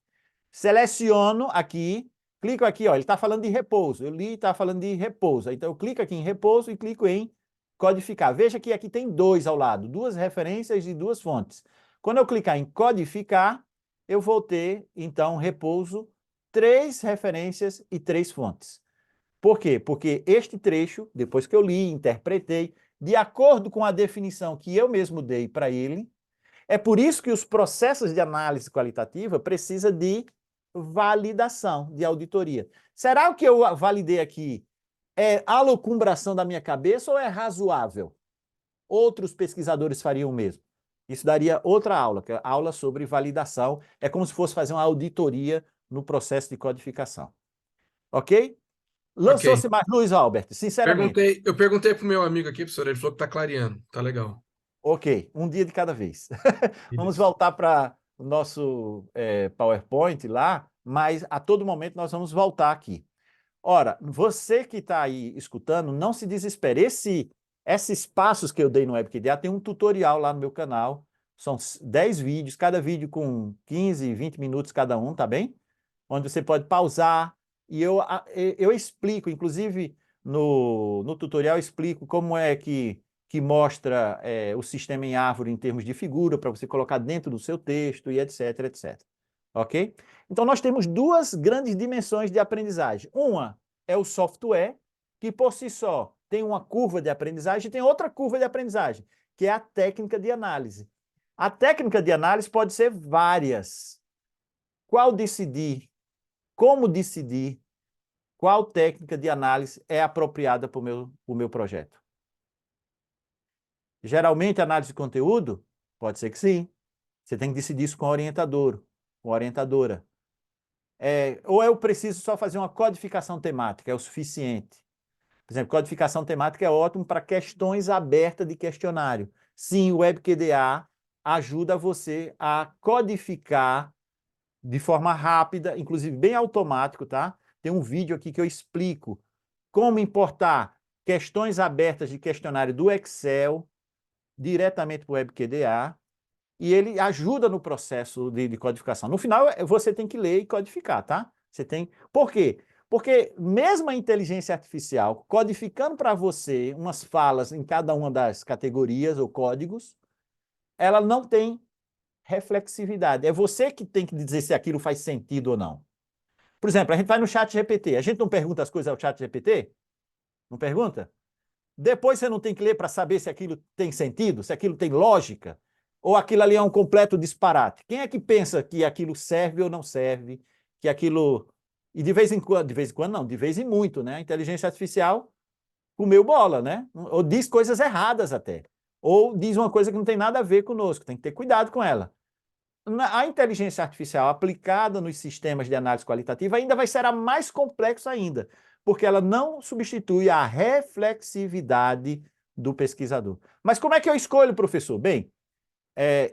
Seleciono aqui, clico aqui, ó, ele está falando de repouso. Eu li, está falando de repouso. Então eu clico aqui em repouso e clico em codificar. Veja que aqui tem 2 ao lado, 2 referências e 2 fontes. Quando eu clicar em codificar, eu vou ter, então, repouso, 3 referências e 3 fontes. Por quê? Porque este trecho, depois que eu li, interpretei, de acordo com a definição que eu mesmo dei para ele, é por isso que os processos de análise qualitativa precisam de validação, de auditoria. Será que eu validei aqui é alocumbração da minha cabeça ou é razoável? Outros pesquisadores fariam o mesmo. Isso daria outra aula, que é a aula sobre validação. É como se fosse fazer uma auditoria no processo de codificação. Ok? Lançou-se mais luz, Albert, sinceramente. Eu perguntei pro meu amigo aqui, professor, ele falou que tá clareando, tá legal. Ok, um dia de cada vez. Vamos Isso. voltar para o nosso PowerPoint lá, mas a todo momento nós vamos voltar aqui. Ora, você que está aí escutando, não se desespere. Esses passos que eu dei no WebQDA tem um tutorial lá no meu canal. São 10 vídeos, cada vídeo com 15, 20 minutos cada um, tá bem? Onde você pode pausar e eu explico, inclusive no tutorial eu explico como é que mostra o sistema em árvore em termos de figura, para você colocar dentro do seu texto e etc, etc. Ok? Então, nós temos 2 grandes dimensões de aprendizagem. Uma é o software, que por si só tem uma curva de aprendizagem, e tem outra curva de aprendizagem, que é a técnica de análise. A técnica de análise pode ser várias. Qual decidir? Como decidir? Qual técnica de análise é apropriada para o meu projeto? Geralmente, análise de conteúdo? Pode ser que sim. Você tem que decidir isso com o orientador, com a orientadora. Ou eu preciso só fazer uma codificação temática, é o suficiente. Por exemplo, codificação temática é ótimo para questões abertas de questionário. Sim, o WebQDA ajuda você a codificar de forma rápida, inclusive bem automático, tá? Tem um vídeo aqui que eu explico como importar questões abertas de questionário do Excel diretamente para o WebQDA, e ele ajuda no processo de codificação. No final, você tem que ler e codificar, tá? Você tem... Por quê? Porque mesmo a inteligência artificial codificando para você umas falas em cada uma das categorias ou códigos, ela não tem reflexividade. É você que tem que dizer se aquilo faz sentido ou não. Por exemplo, a gente vai no chat GPT. A gente não pergunta as coisas ao chat GPT? Não pergunta? Depois você não tem que ler para saber se aquilo tem sentido, se aquilo tem lógica, ou aquilo ali é um completo disparate. Quem é que pensa que aquilo serve ou não serve, que aquilo... E de vez em quando não, de vez em muito, né? A inteligência artificial comeu bola, né? Ou diz coisas erradas até. Ou diz uma coisa que não tem nada a ver conosco, tem que ter cuidado com ela. A inteligência artificial aplicada nos sistemas de análise qualitativa ainda vai ser a mais complexa ainda, porque ela não substitui a reflexividade do pesquisador. Mas como é que eu escolho, professor? Bem,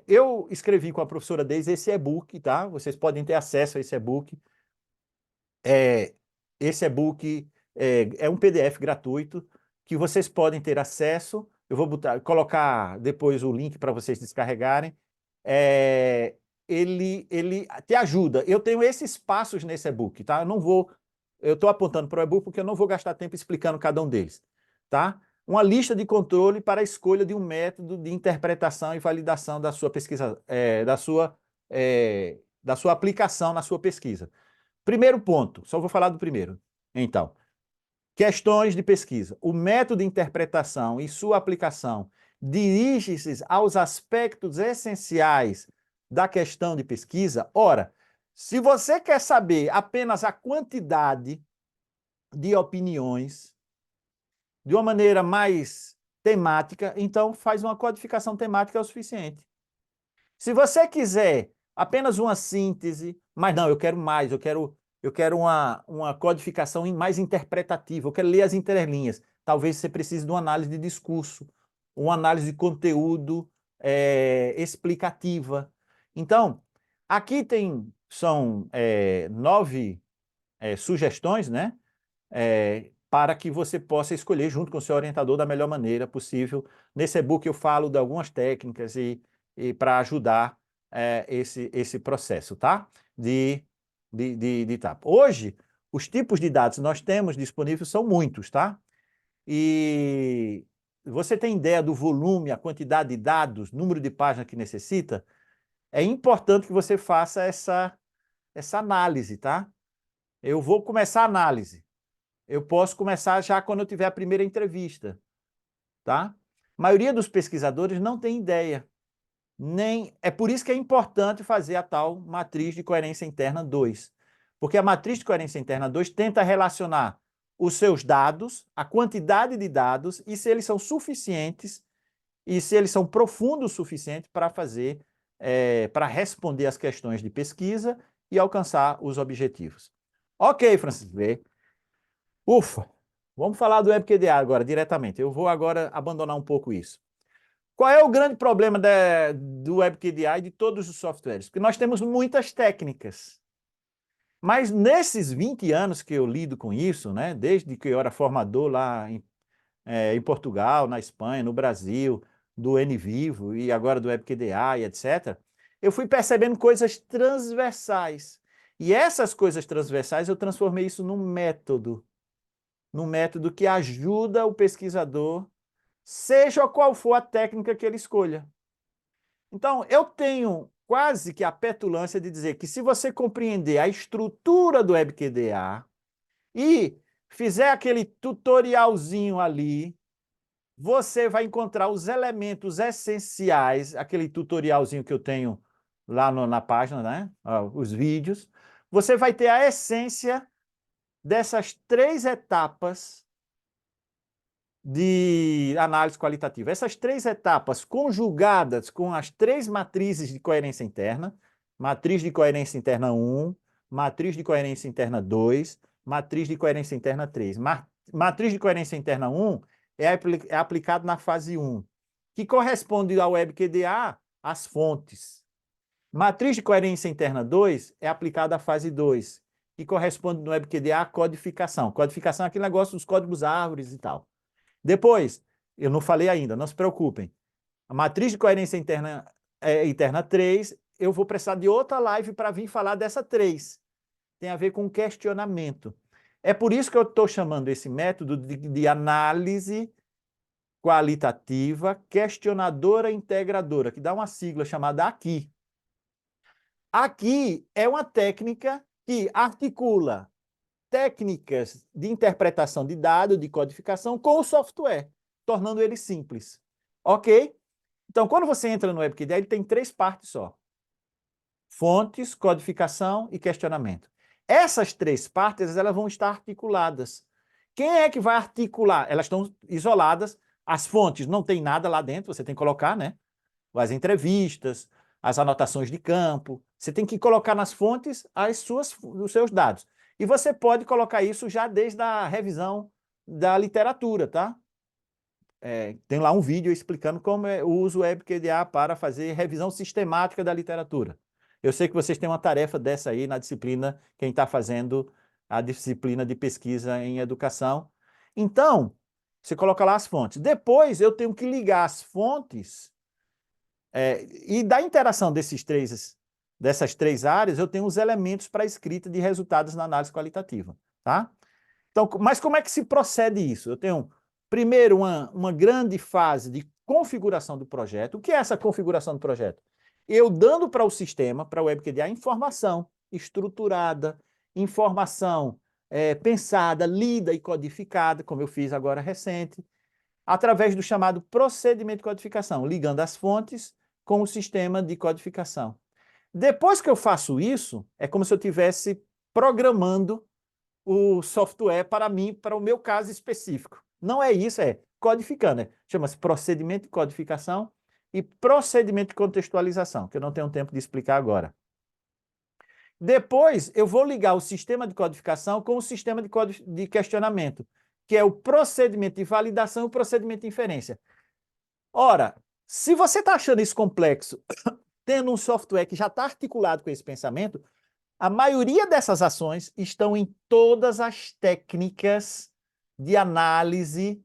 eu escrevi com a professora Deise esse e-book, tá? Vocês podem ter acesso a esse e-book. Esse e-book é um PDF gratuito que vocês podem ter acesso. Eu vou colocar depois o link para vocês descarregarem. Ele te ajuda. Eu tenho esses passos nesse e-book, tá? Eu estou apontando para o e-book porque eu não vou gastar tempo explicando cada um deles, tá? Uma lista de controle para a escolha de um método de interpretação e validação da sua pesquisa, da sua aplicação na sua pesquisa. Primeiro ponto, só vou falar do primeiro. Então, questões de pesquisa. O método de interpretação e sua aplicação dirige-se aos aspectos essenciais da questão de pesquisa. Ora, se você quer saber apenas a quantidade de opiniões de uma maneira mais temática, então faz uma codificação temática é o suficiente. Se você quiser apenas uma síntese, mas não, eu quero mais, eu quero uma codificação mais interpretativa, eu quero ler as entrelinhas. Talvez você precise de uma análise de discurso, uma análise de conteúdo explicativa. Então, aqui são 9 sugestões, né? Para que você possa escolher junto com o seu orientador da melhor maneira possível. Nesse e-book eu falo de algumas técnicas e para ajudar esse processo, tá? De etapa. Hoje, os tipos de dados que nós temos disponíveis são muitos, tá? E você tem ideia do volume, a quantidade de dados, número de páginas que necessita? É importante que você faça essa análise, tá? Eu vou começar a análise. Eu posso começar já quando eu tiver a primeira entrevista, tá? A maioria dos pesquisadores não tem ideia. É por isso que é importante fazer a tal matriz de coerência interna 2. Porque a matriz de coerência interna 2 tenta relacionar os seus dados, a quantidade de dados, e se eles são suficientes, e se eles são profundos o suficiente para para responder às questões de pesquisa e alcançar os objetivos. Ok, Francisco B. Ufa! Vamos falar do WebQDA agora, diretamente. Eu vou agora abandonar um pouco isso. Qual é o grande problema do WebQDA e de todos os softwares? Porque nós temos muitas técnicas. Mas nesses 20 anos que eu lido com isso, né, desde que eu era formador lá em Portugal, na Espanha, no Brasil, do NVivo e agora do WebQDA e etc., eu fui percebendo coisas transversais. E essas coisas transversais eu transformei isso num método que ajuda o pesquisador, seja qual for a técnica que ele escolha. Então, eu tenho quase que a petulância de dizer que se você compreender a estrutura do WebQDA e fizer aquele tutorialzinho ali, você vai encontrar os elementos essenciais, aquele tutorialzinho que eu tenho lá na página, né? Os vídeos. Você vai ter a essência dessas 3 etapas de análise qualitativa. Essas 3 etapas conjugadas com as 3 matrizes de coerência interna, matriz de coerência interna 1, matriz de coerência interna 2, matriz de coerência interna 3. Matriz de coerência interna 1 é aplicado na fase 1, que corresponde ao WebQDA às fontes. Matriz de coerência interna 2 é aplicada à fase 2, que corresponde no WebQDA à codificação. Codificação é aquele negócio dos códigos árvores e tal. Depois, eu não falei ainda, não se preocupem. A matriz de coerência interna 3, eu vou precisar de outra live para vir falar dessa 3. Tem a ver com questionamento. É por isso que eu estou chamando esse método de análise qualitativa questionadora integradora, que dá uma sigla chamada AQUI. AQUI é uma técnica que articula técnicas de interpretação de dados, de codificação, com o software, tornando ele simples. Ok? Então, quando você entra no WebQDA, ele tem 3 partes só. Fontes, codificação e questionamento. Essas 3 partes elas vão estar articuladas. Quem é que vai articular? Elas estão isoladas. As fontes não tem nada lá dentro, você tem que colocar, né? As entrevistas, as anotações de campo. Você tem que colocar nas fontes os seus dados. E você pode colocar isso já desde a revisão da literatura, tá? Tem lá um vídeo explicando como eu uso o WebQDA para fazer revisão sistemática da literatura. Eu sei que vocês têm uma tarefa dessa aí na disciplina, quem está fazendo a disciplina de pesquisa em educação. Então, você coloca lá as fontes. Depois, eu tenho que ligar as fontes e da interação dessas 3 áreas, eu tenho os elementos para a escrita de resultados na análise qualitativa, tá? Então, mas como é que se procede isso? Eu tenho, primeiro, uma grande fase de configuração do projeto. O que é essa configuração do projeto? Eu dando para o sistema, para o WebQDA, informação estruturada, informação pensada, lida e codificada, como eu fiz agora recente, através do chamado procedimento de codificação, ligando as fontes com o sistema de codificação. Depois que eu faço isso, é como se eu estivesse programando o software para mim, para o meu caso específico. Não é isso, é codificando. Chama-se procedimento de codificação e procedimento de contextualização, que eu não tenho tempo de explicar agora. Depois, eu vou ligar o sistema de codificação com o sistema de questionamento, que é o procedimento de validação e o procedimento de inferência. Ora, se você está achando isso complexo, tendo um software que já está articulado com esse pensamento, A maioria dessas ações estão em todas as técnicas de análise,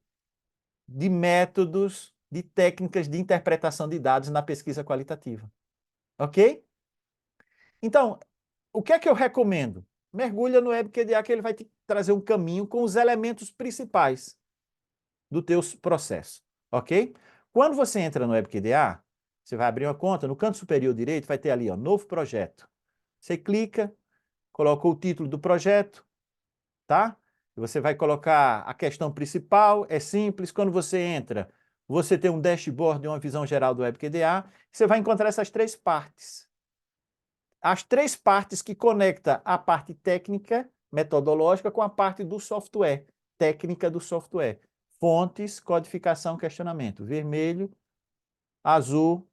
de métodos, de técnicas de interpretação de dados na pesquisa qualitativa. Ok? Então, o que é que eu recomendo? Mergulha no WebQDA, que ele vai te trazer um caminho com os elementos principais do teu processo. Ok? Quando você entra no WebQDA, você vai abrir uma conta, no canto superior direito vai ter ali, ó, novo projeto. Você clica, coloca o título do projeto, tá? E você vai colocar a questão principal, é simples. Quando você entra, você tem um dashboard e uma visão geral do WebQDA, você vai encontrar essas três partes. As três partes que conectam a parte técnica, metodológica, com a parte do software, técnica do software. Fontes, codificação, questionamento. Vermelho, azul,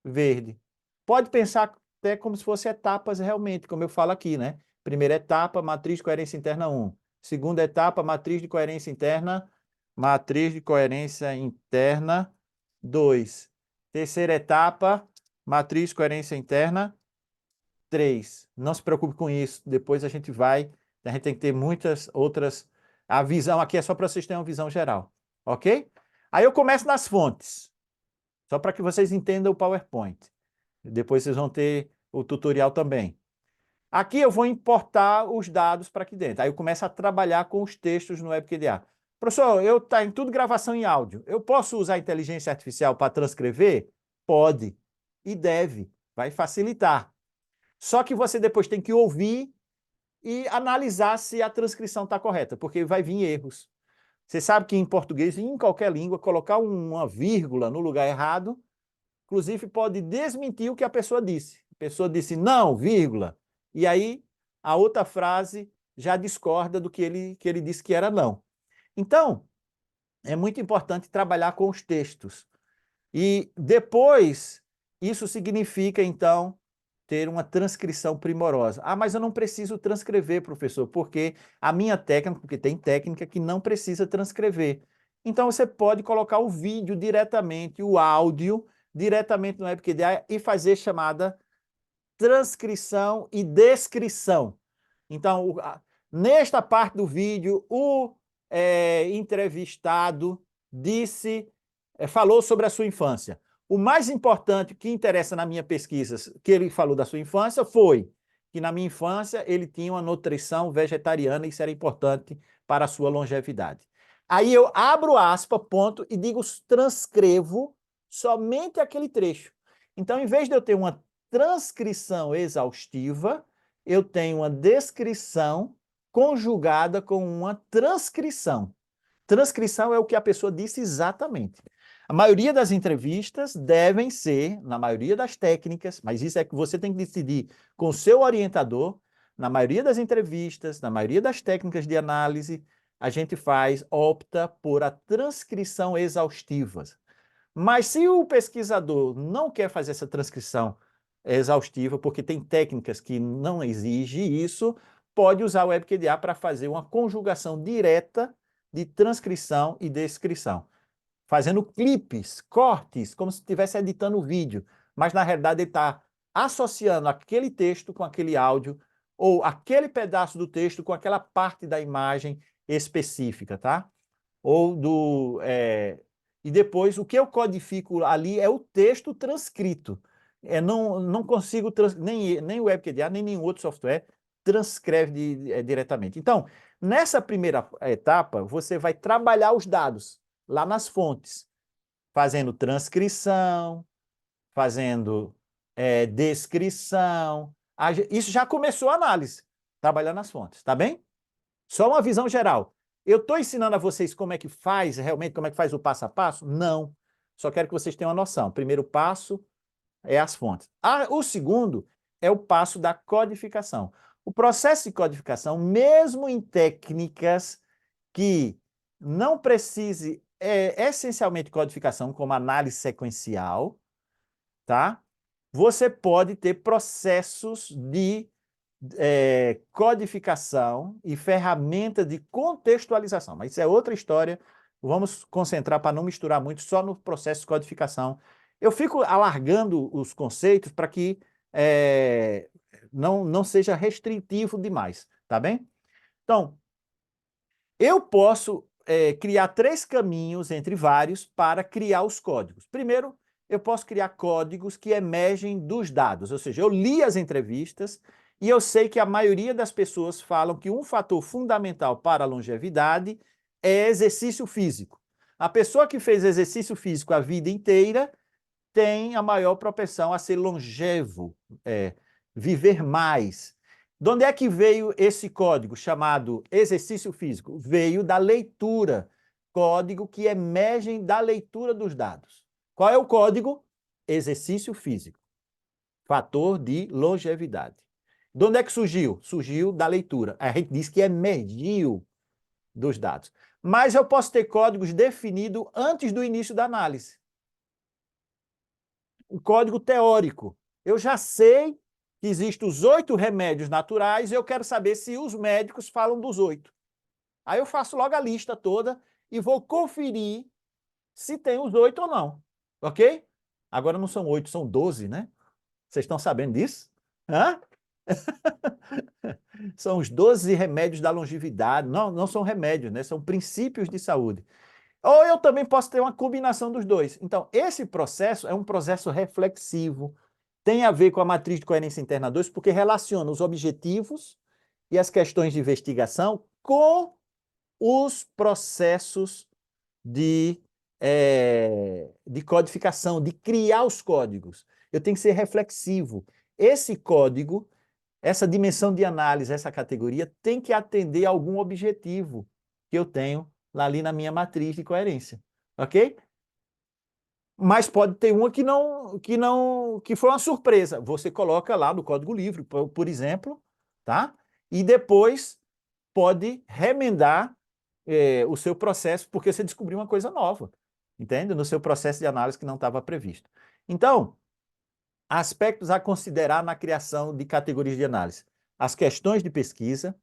verde. Pode pensar até como se fossem etapas realmente, como eu falo aqui, né? Primeira etapa, matriz de coerência interna 1. Segunda etapa, matriz de coerência interna 2. Terceira etapa, matriz de coerência interna 3. Não se preocupe com isso, depois a gente tem que ter muitas outras. A visão aqui é só para vocês terem uma visão geral, ok? Aí eu começo nas fontes, só para que vocês entendam o PowerPoint. Depois vocês vão ter o tutorial também. Aqui eu vou importar os dados para aqui dentro. Aí eu começo a trabalhar com os textos no WebQDA. Professor, tá em tudo gravação em áudio. Eu posso usar a inteligência artificial para transcrever? Pode e deve. Vai facilitar. Só que você depois tem que ouvir e analisar se a transcrição está correta, porque vai vir erros. Você sabe que em português e em qualquer língua, colocar uma vírgula no lugar errado, inclusive pode desmentir o que a pessoa disse. A pessoa disse não, vírgula. E aí a outra frase já discorda do que ele disse que era não. Então, é muito importante trabalhar com os textos. E depois, isso significa, então, ter uma transcrição primorosa. Ah, mas eu não preciso transcrever, professor, porque a minha técnica, porque tem técnica que não precisa transcrever. Então, você pode colocar o vídeo diretamente, o áudio, diretamente no WebQDA e fazer chamada transcrição e descrição. Então, nesta parte do vídeo, o entrevistado falou sobre a sua infância. O mais importante que interessa na minha pesquisa, que ele falou da sua infância, foi que na minha infância ele tinha uma nutrição vegetariana e isso era importante para a sua longevidade. Aí eu abro aspa, ponto, e digo, transcrevo somente aquele trecho. Então, em vez de eu ter uma transcrição exaustiva, eu tenho uma descrição conjugada com uma transcrição. Transcrição é o que a pessoa disse exatamente. A maioria das entrevistas devem ser, na maioria das técnicas, mas isso é que você tem que decidir com o seu orientador, na maioria das entrevistas, na maioria das técnicas de análise, a gente opta por a transcrição exaustiva. Mas se o pesquisador não quer fazer essa transcrição exaustiva, porque tem técnicas que não exigem isso, pode usar o WebQDA para fazer uma conjugação direta de transcrição e descrição, fazendo clipes, cortes, como se estivesse editando o vídeo, mas na realidade ele está associando aquele texto com aquele áudio, ou aquele pedaço do texto com aquela parte da imagem específica, tá? E depois, o que eu codifico ali é o texto transcrito. Não consigo, nem o WebQDA, nem nenhum outro software transcreve diretamente. Então, nessa primeira etapa, você vai trabalhar os dados lá nas fontes, fazendo transcrição, fazendo descrição. Isso já começou a análise, trabalhando nas fontes, tá bem? Só uma visão geral. Eu estou ensinando a vocês como é que faz, realmente, como é que faz o passo a passo? Não. Só quero que vocês tenham uma noção. O primeiro passo é as fontes. O segundo é o passo da codificação. O processo de codificação, mesmo em técnicas que não precise essencialmente codificação, como análise sequencial, tá? Você pode ter processos de codificação e ferramenta de contextualização. Mas isso é outra história. Vamos concentrar para não misturar muito só no processo de codificação. Eu fico alargando os conceitos para que não seja restritivo demais, tá bem? Então, eu posso criar 3 caminhos, entre vários, para criar os códigos. Primeiro, eu posso criar códigos que emergem dos dados, ou seja, eu li as entrevistas e eu sei que a maioria das pessoas falam que um fator fundamental para a longevidade é exercício físico. A pessoa que fez exercício físico a vida inteira tem a maior propensão a ser longevo, viver mais. De onde é que veio esse código chamado exercício físico? Veio da leitura, código que emerge da leitura dos dados. Qual é o código? Exercício físico, fator de longevidade. De onde é que surgiu? Surgiu da leitura. A gente diz que emergiu dos dados. Mas eu posso ter códigos definidos antes do início da análise. Um código teórico. Eu já sei que existem os 8 remédios naturais e eu quero saber se os médicos falam dos 8. Aí eu faço logo a lista toda e vou conferir se tem os 8 ou não. Ok? Agora não são 8, são 12, né? Vocês estão sabendo disso? Hã? São os 12 remédios da longevidade. Não são remédios, né? São princípios de saúde. Ou eu também posso ter uma combinação dos dois. Então, esse processo é um processo reflexivo, tem a ver com a matriz de coerência interna 2, porque relaciona os objetivos e as questões de investigação com os processos de codificação, de criar os códigos. Eu tenho que ser reflexivo. Esse código, essa dimensão de análise, essa categoria, tem que atender a algum objetivo que eu tenho lá ali na minha matriz de coerência, ok? Mas pode ter uma que foi uma surpresa. Você coloca lá no código livre, por exemplo, tá? E depois pode remendar o seu processo, porque você descobriu uma coisa nova, entende? No seu processo de análise que não estava previsto. Então, aspectos a considerar na criação de categorias de análise. As questões de pesquisa,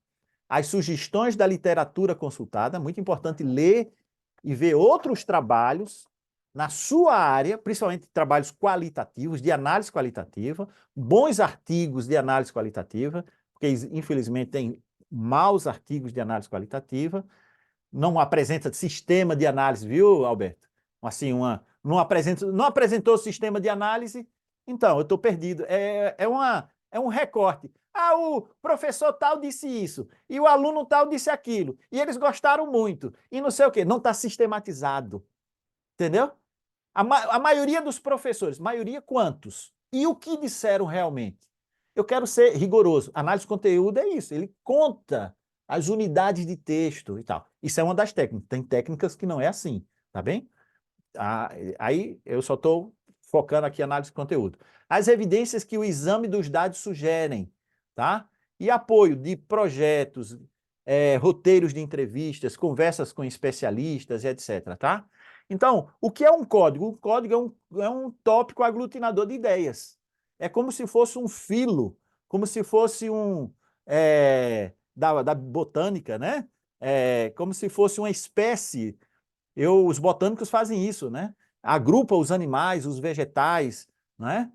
as sugestões da literatura consultada, muito importante ler e ver outros trabalhos na sua área, principalmente trabalhos qualitativos, de análise qualitativa, bons artigos de análise qualitativa, porque infelizmente tem maus artigos de análise qualitativa, não apresenta sistema de análise, viu, Alberto? Assim, não apresentou sistema de análise, então eu estou perdido. É um recorte. Ah, o professor tal disse isso, e o aluno tal disse aquilo, e eles gostaram muito, e não sei o quê. Não está sistematizado, entendeu? A maioria dos professores, maioria quantos? E o que disseram realmente? Eu quero ser rigoroso. Análise de conteúdo é isso, ele conta as unidades de texto e tal. Isso é uma das técnicas. Tem técnicas que não é assim, tá bem? Aí eu só estou focando aqui em análise de conteúdo. As evidências que o exame dos dados sugerem, tá? E apoio de projetos, roteiros de entrevistas, conversas com especialistas, etc, tá? Então, o que é um código? O código é um tópico aglutinador de ideias. É como se fosse um filo, como se fosse da botânica, né? Como se fosse uma espécie. Os botânicos fazem isso, né? Agrupam os animais, os vegetais, né?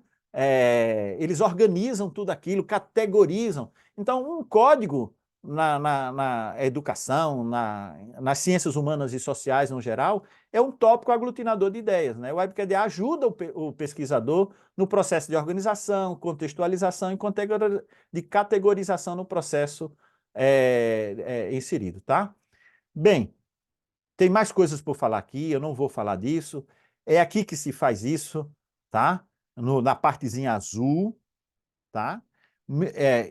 Eles organizam tudo aquilo, categorizam. Então, um código na educação, nas ciências humanas e sociais no geral, é um tópico aglutinador de ideias, né? O WebQD ajuda o pesquisador no processo de organização, contextualização e de categorização no processo inserido, tá? Bem, tem mais coisas por falar aqui, eu não vou falar disso. É aqui que se faz isso, tá? Na partezinha azul, tá?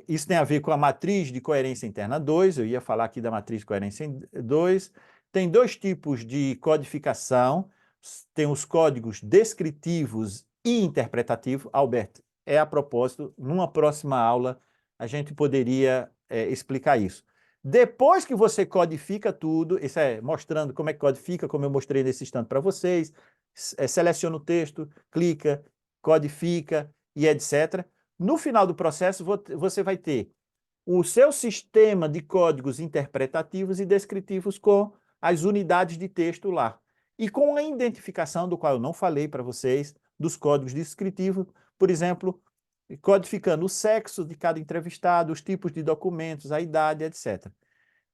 Isso tem a ver com a matriz de coerência interna 2, eu ia falar aqui da matriz de coerência 2. Tem 2 tipos de codificação, tem os códigos descritivos e interpretativos. Alberto, a propósito, numa próxima aula a gente poderia explicar isso. Depois que você codifica tudo, isso mostrando como é que codifica, como eu mostrei nesse instante para vocês, seleciona o texto, clica, codifica e etc. No final do processo, você vai ter o seu sistema de códigos interpretativos e descritivos com as unidades de texto lá. E com a identificação, do qual eu não falei para vocês, dos códigos descritivos, por exemplo, codificando o sexo de cada entrevistado, os tipos de documentos, a idade, etc.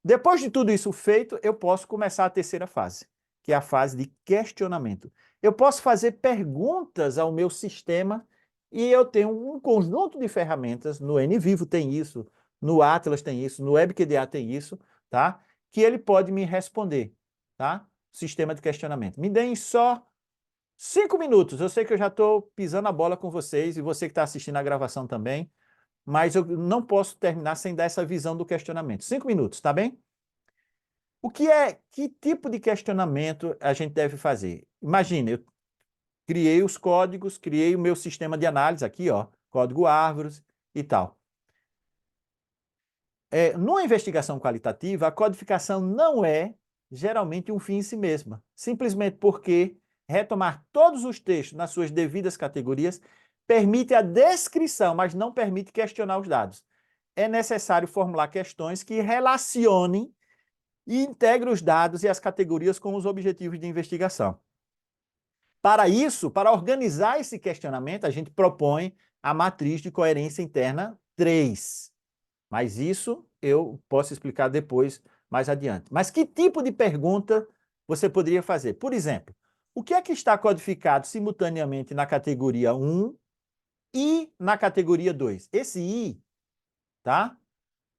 Depois de tudo isso feito, eu posso começar a terceira fase, que é a fase de questionamento. Eu posso fazer perguntas ao meu sistema e eu tenho um conjunto de ferramentas, no NVivo tem isso, no Atlas tem isso, no WebQDA tem isso, tá? Que ele pode me responder, tá? Sistema de questionamento. Me deem só 5 minutos. Eu sei que eu já estou pisando a bola com vocês e você que está assistindo a gravação também, mas eu não posso terminar sem dar essa visão do questionamento. 5 minutos, tá bem? Que tipo de questionamento a gente deve fazer? Imagine, eu criei os códigos, criei o meu sistema de análise aqui, ó, código árvores e tal. Numa investigação qualitativa, a codificação não é geralmente um fim em si mesma, simplesmente porque retomar todos os textos nas suas devidas categorias permite a descrição, mas não permite questionar os dados. É necessário formular questões que relacionem e integrem os dados e as categorias com os objetivos de investigação. Para isso, para organizar esse questionamento, a gente propõe a matriz de coerência interna 3. Mas isso eu posso explicar depois, mais adiante. Mas que tipo de pergunta você poderia fazer? Por exemplo, o que é que está codificado simultaneamente na categoria 1 e na categoria 2? Esse I, tá?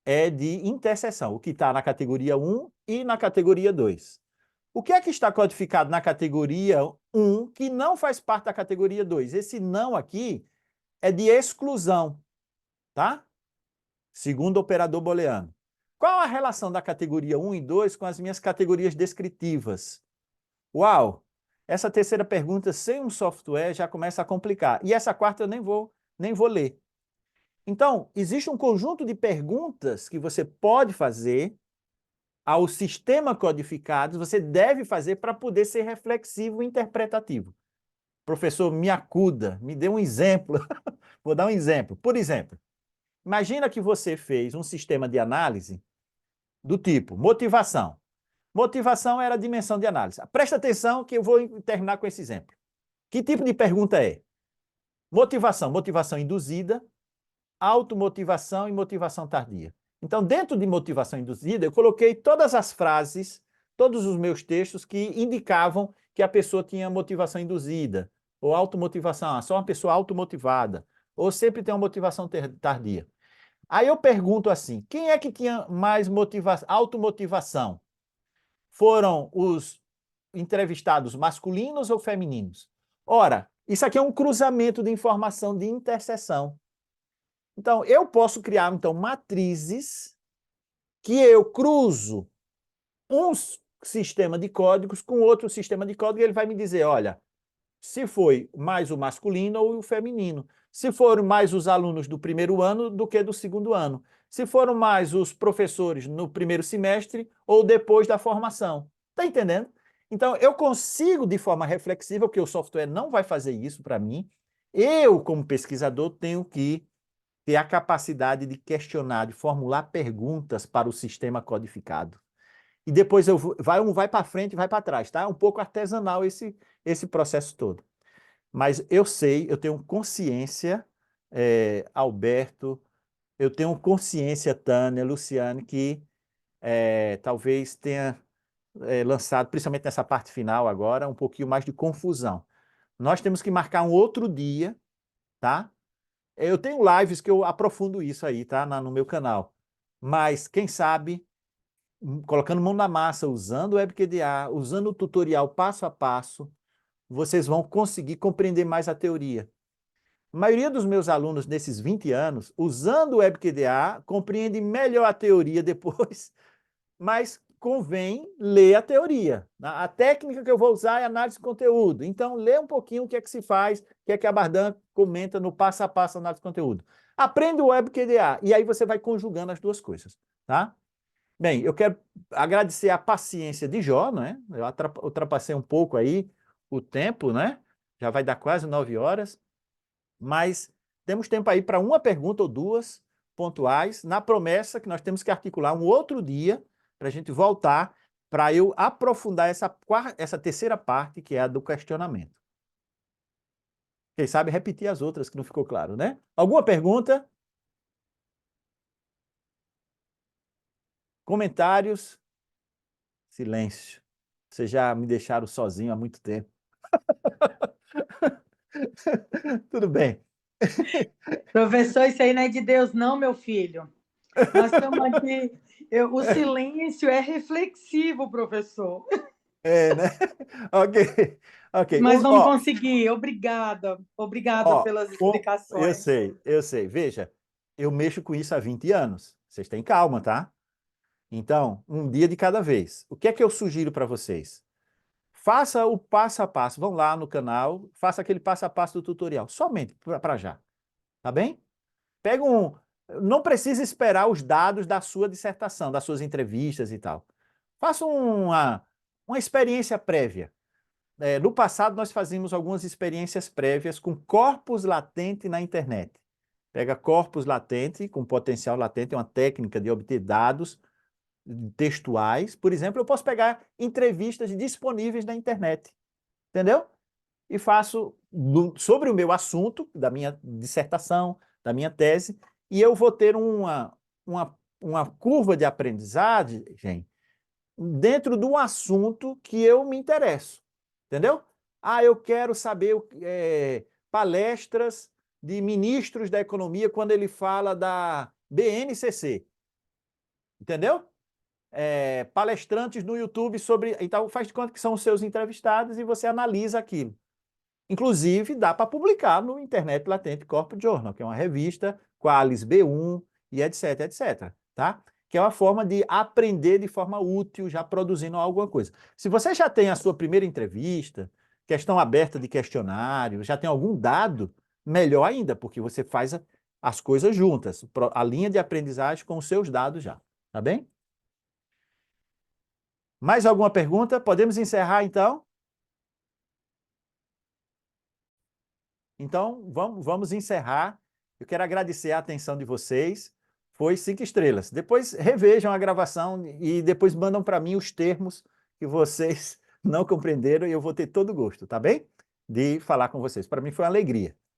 É de interseção, o que está na categoria 1 e na categoria 2. O que é que está codificado na categoria 1 que não faz parte da categoria 2? Esse não aqui é de exclusão, tá? Segundo o operador booleano. Qual a relação da categoria 1 e 2 com as minhas categorias descritivas? Uau! Essa terceira pergunta, sem um software, já começa a complicar. E essa quarta eu nem vou ler. Então, existe um conjunto de perguntas que você pode fazer ao sistema codificado, você deve fazer para poder ser reflexivo e interpretativo. Professor, me acuda, me dê um exemplo. Vou dar um exemplo. Por exemplo, imagina que você fez um sistema de análise do tipo motivação. Motivação era a dimensão de análise. Presta atenção que eu vou terminar com esse exemplo. Que tipo de pergunta é? Motivação, motivação induzida, automotivação e motivação tardia. Então, dentro de motivação induzida, eu coloquei todas as frases, todos os meus textos que indicavam que a pessoa tinha motivação induzida, ou automotivação, só uma pessoa automotivada, ou sempre tem uma motivação tardia. Aí eu pergunto assim, quem é que tinha mais automotivação? Foram os entrevistados masculinos ou femininos? Ora, isso aqui é um cruzamento de informação de interseção. Então, eu posso criar, matrizes que eu cruzo um sistema de códigos com outro sistema de código e ele vai me dizer, olha, se foi mais o masculino ou o feminino. Se foram mais os alunos do primeiro ano do que do segundo ano. Se foram mais os professores no primeiro semestre ou depois da formação. Está entendendo? Então, eu consigo, de forma reflexiva, porque o software não vai fazer isso para mim, eu, como pesquisador, tenho que ter a capacidade de questionar, de formular perguntas para o sistema codificado. E depois um vai para frente e vai para trás, tá? É um pouco artesanal esse processo todo. Mas eu sei, eu tenho consciência, Alberto, eu tenho consciência, Tânia, Luciane, que talvez tenha lançado, principalmente nessa parte final agora, um pouquinho mais de confusão. Nós temos que marcar um outro dia, tá? Eu tenho lives que eu aprofundo isso aí, tá? No meu canal. Mas, quem sabe, colocando mão na massa, usando o WebQDA, usando o tutorial passo a passo, vocês vão conseguir compreender mais a teoria. A maioria dos meus alunos, nesses 20 anos, usando o WebQDA, compreende melhor a teoria depois, mas convém ler a teoria. A técnica que eu vou usar é análise de conteúdo. Então, lê um pouquinho o que é que se faz, o que é que a Bardan comenta no passo a passo análise de conteúdo. Aprenda o WebQDA e aí você vai conjugando as duas coisas, tá? Bem, eu quero agradecer a paciência de Jó, né? Eu ultrapassei um pouco aí o tempo, né? Já vai dar quase 9 horas, mas temos tempo aí para uma pergunta ou duas pontuais, na promessa que nós temos que articular um outro dia para a gente voltar, para eu aprofundar essa terceira parte, que é a do questionamento. Quem sabe repetir as outras que não ficou claro, né? Alguma pergunta? Comentários? Silêncio. Vocês já me deixaram sozinho há muito tempo. Tudo bem. Professor, isso aí não é de Deus, não, meu filho. Nós estamos aqui. O silêncio é reflexivo, professor. É, né? Ok. Ok. Mas vamos Ó, conseguir. Obrigada. Obrigada ó, pelas eu explicações. sei, eu sei. Veja, eu mexo com isso há 20 anos. Vocês têm calma, tá? Então, um dia de cada vez. O que é que eu sugiro para vocês? Faça o passo a passo. Vão lá no canal, faça aquele passo a passo do tutorial, somente para já. Tá bem? Pega um. Não precisa esperar os dados da sua dissertação, das suas entrevistas e tal. Faça uma experiência prévia. No passado, nós fazíamos algumas experiências prévias com corpus latente na internet. Pega corpus latente, com potencial latente, é uma técnica de obter dados textuais. Por exemplo, eu posso pegar entrevistas disponíveis na internet, entendeu? E faço sobre o meu assunto, da minha dissertação, da minha tese, e eu vou ter uma curva de aprendizagem dentro de um assunto que eu me interesso, entendeu? Ah, eu quero saber palestras de ministros da economia quando ele fala da BNCC, entendeu? Palestrantes no YouTube sobre... Então, faz de conta que são os seus entrevistados e você analisa aquilo. Inclusive, dá para publicar no Internet Latente Corporate Journal, que é uma revista, Qualis B1 e etc, etc, tá? Que é uma forma de aprender de forma útil, já produzindo alguma coisa. Se você já tem a sua primeira entrevista, questão aberta de questionário, já tem algum dado, melhor ainda, porque você faz as coisas juntas, a linha de aprendizagem com os seus dados já, tá bem? Mais alguma pergunta? Podemos encerrar, então? Então, vamos encerrar. Eu quero agradecer a atenção de vocês. Foi 5 estrelas. Depois revejam a gravação e depois mandam para mim os termos que vocês não compreenderam e eu vou ter todo o gosto, tá bem? De falar com vocês. Para mim foi uma alegria.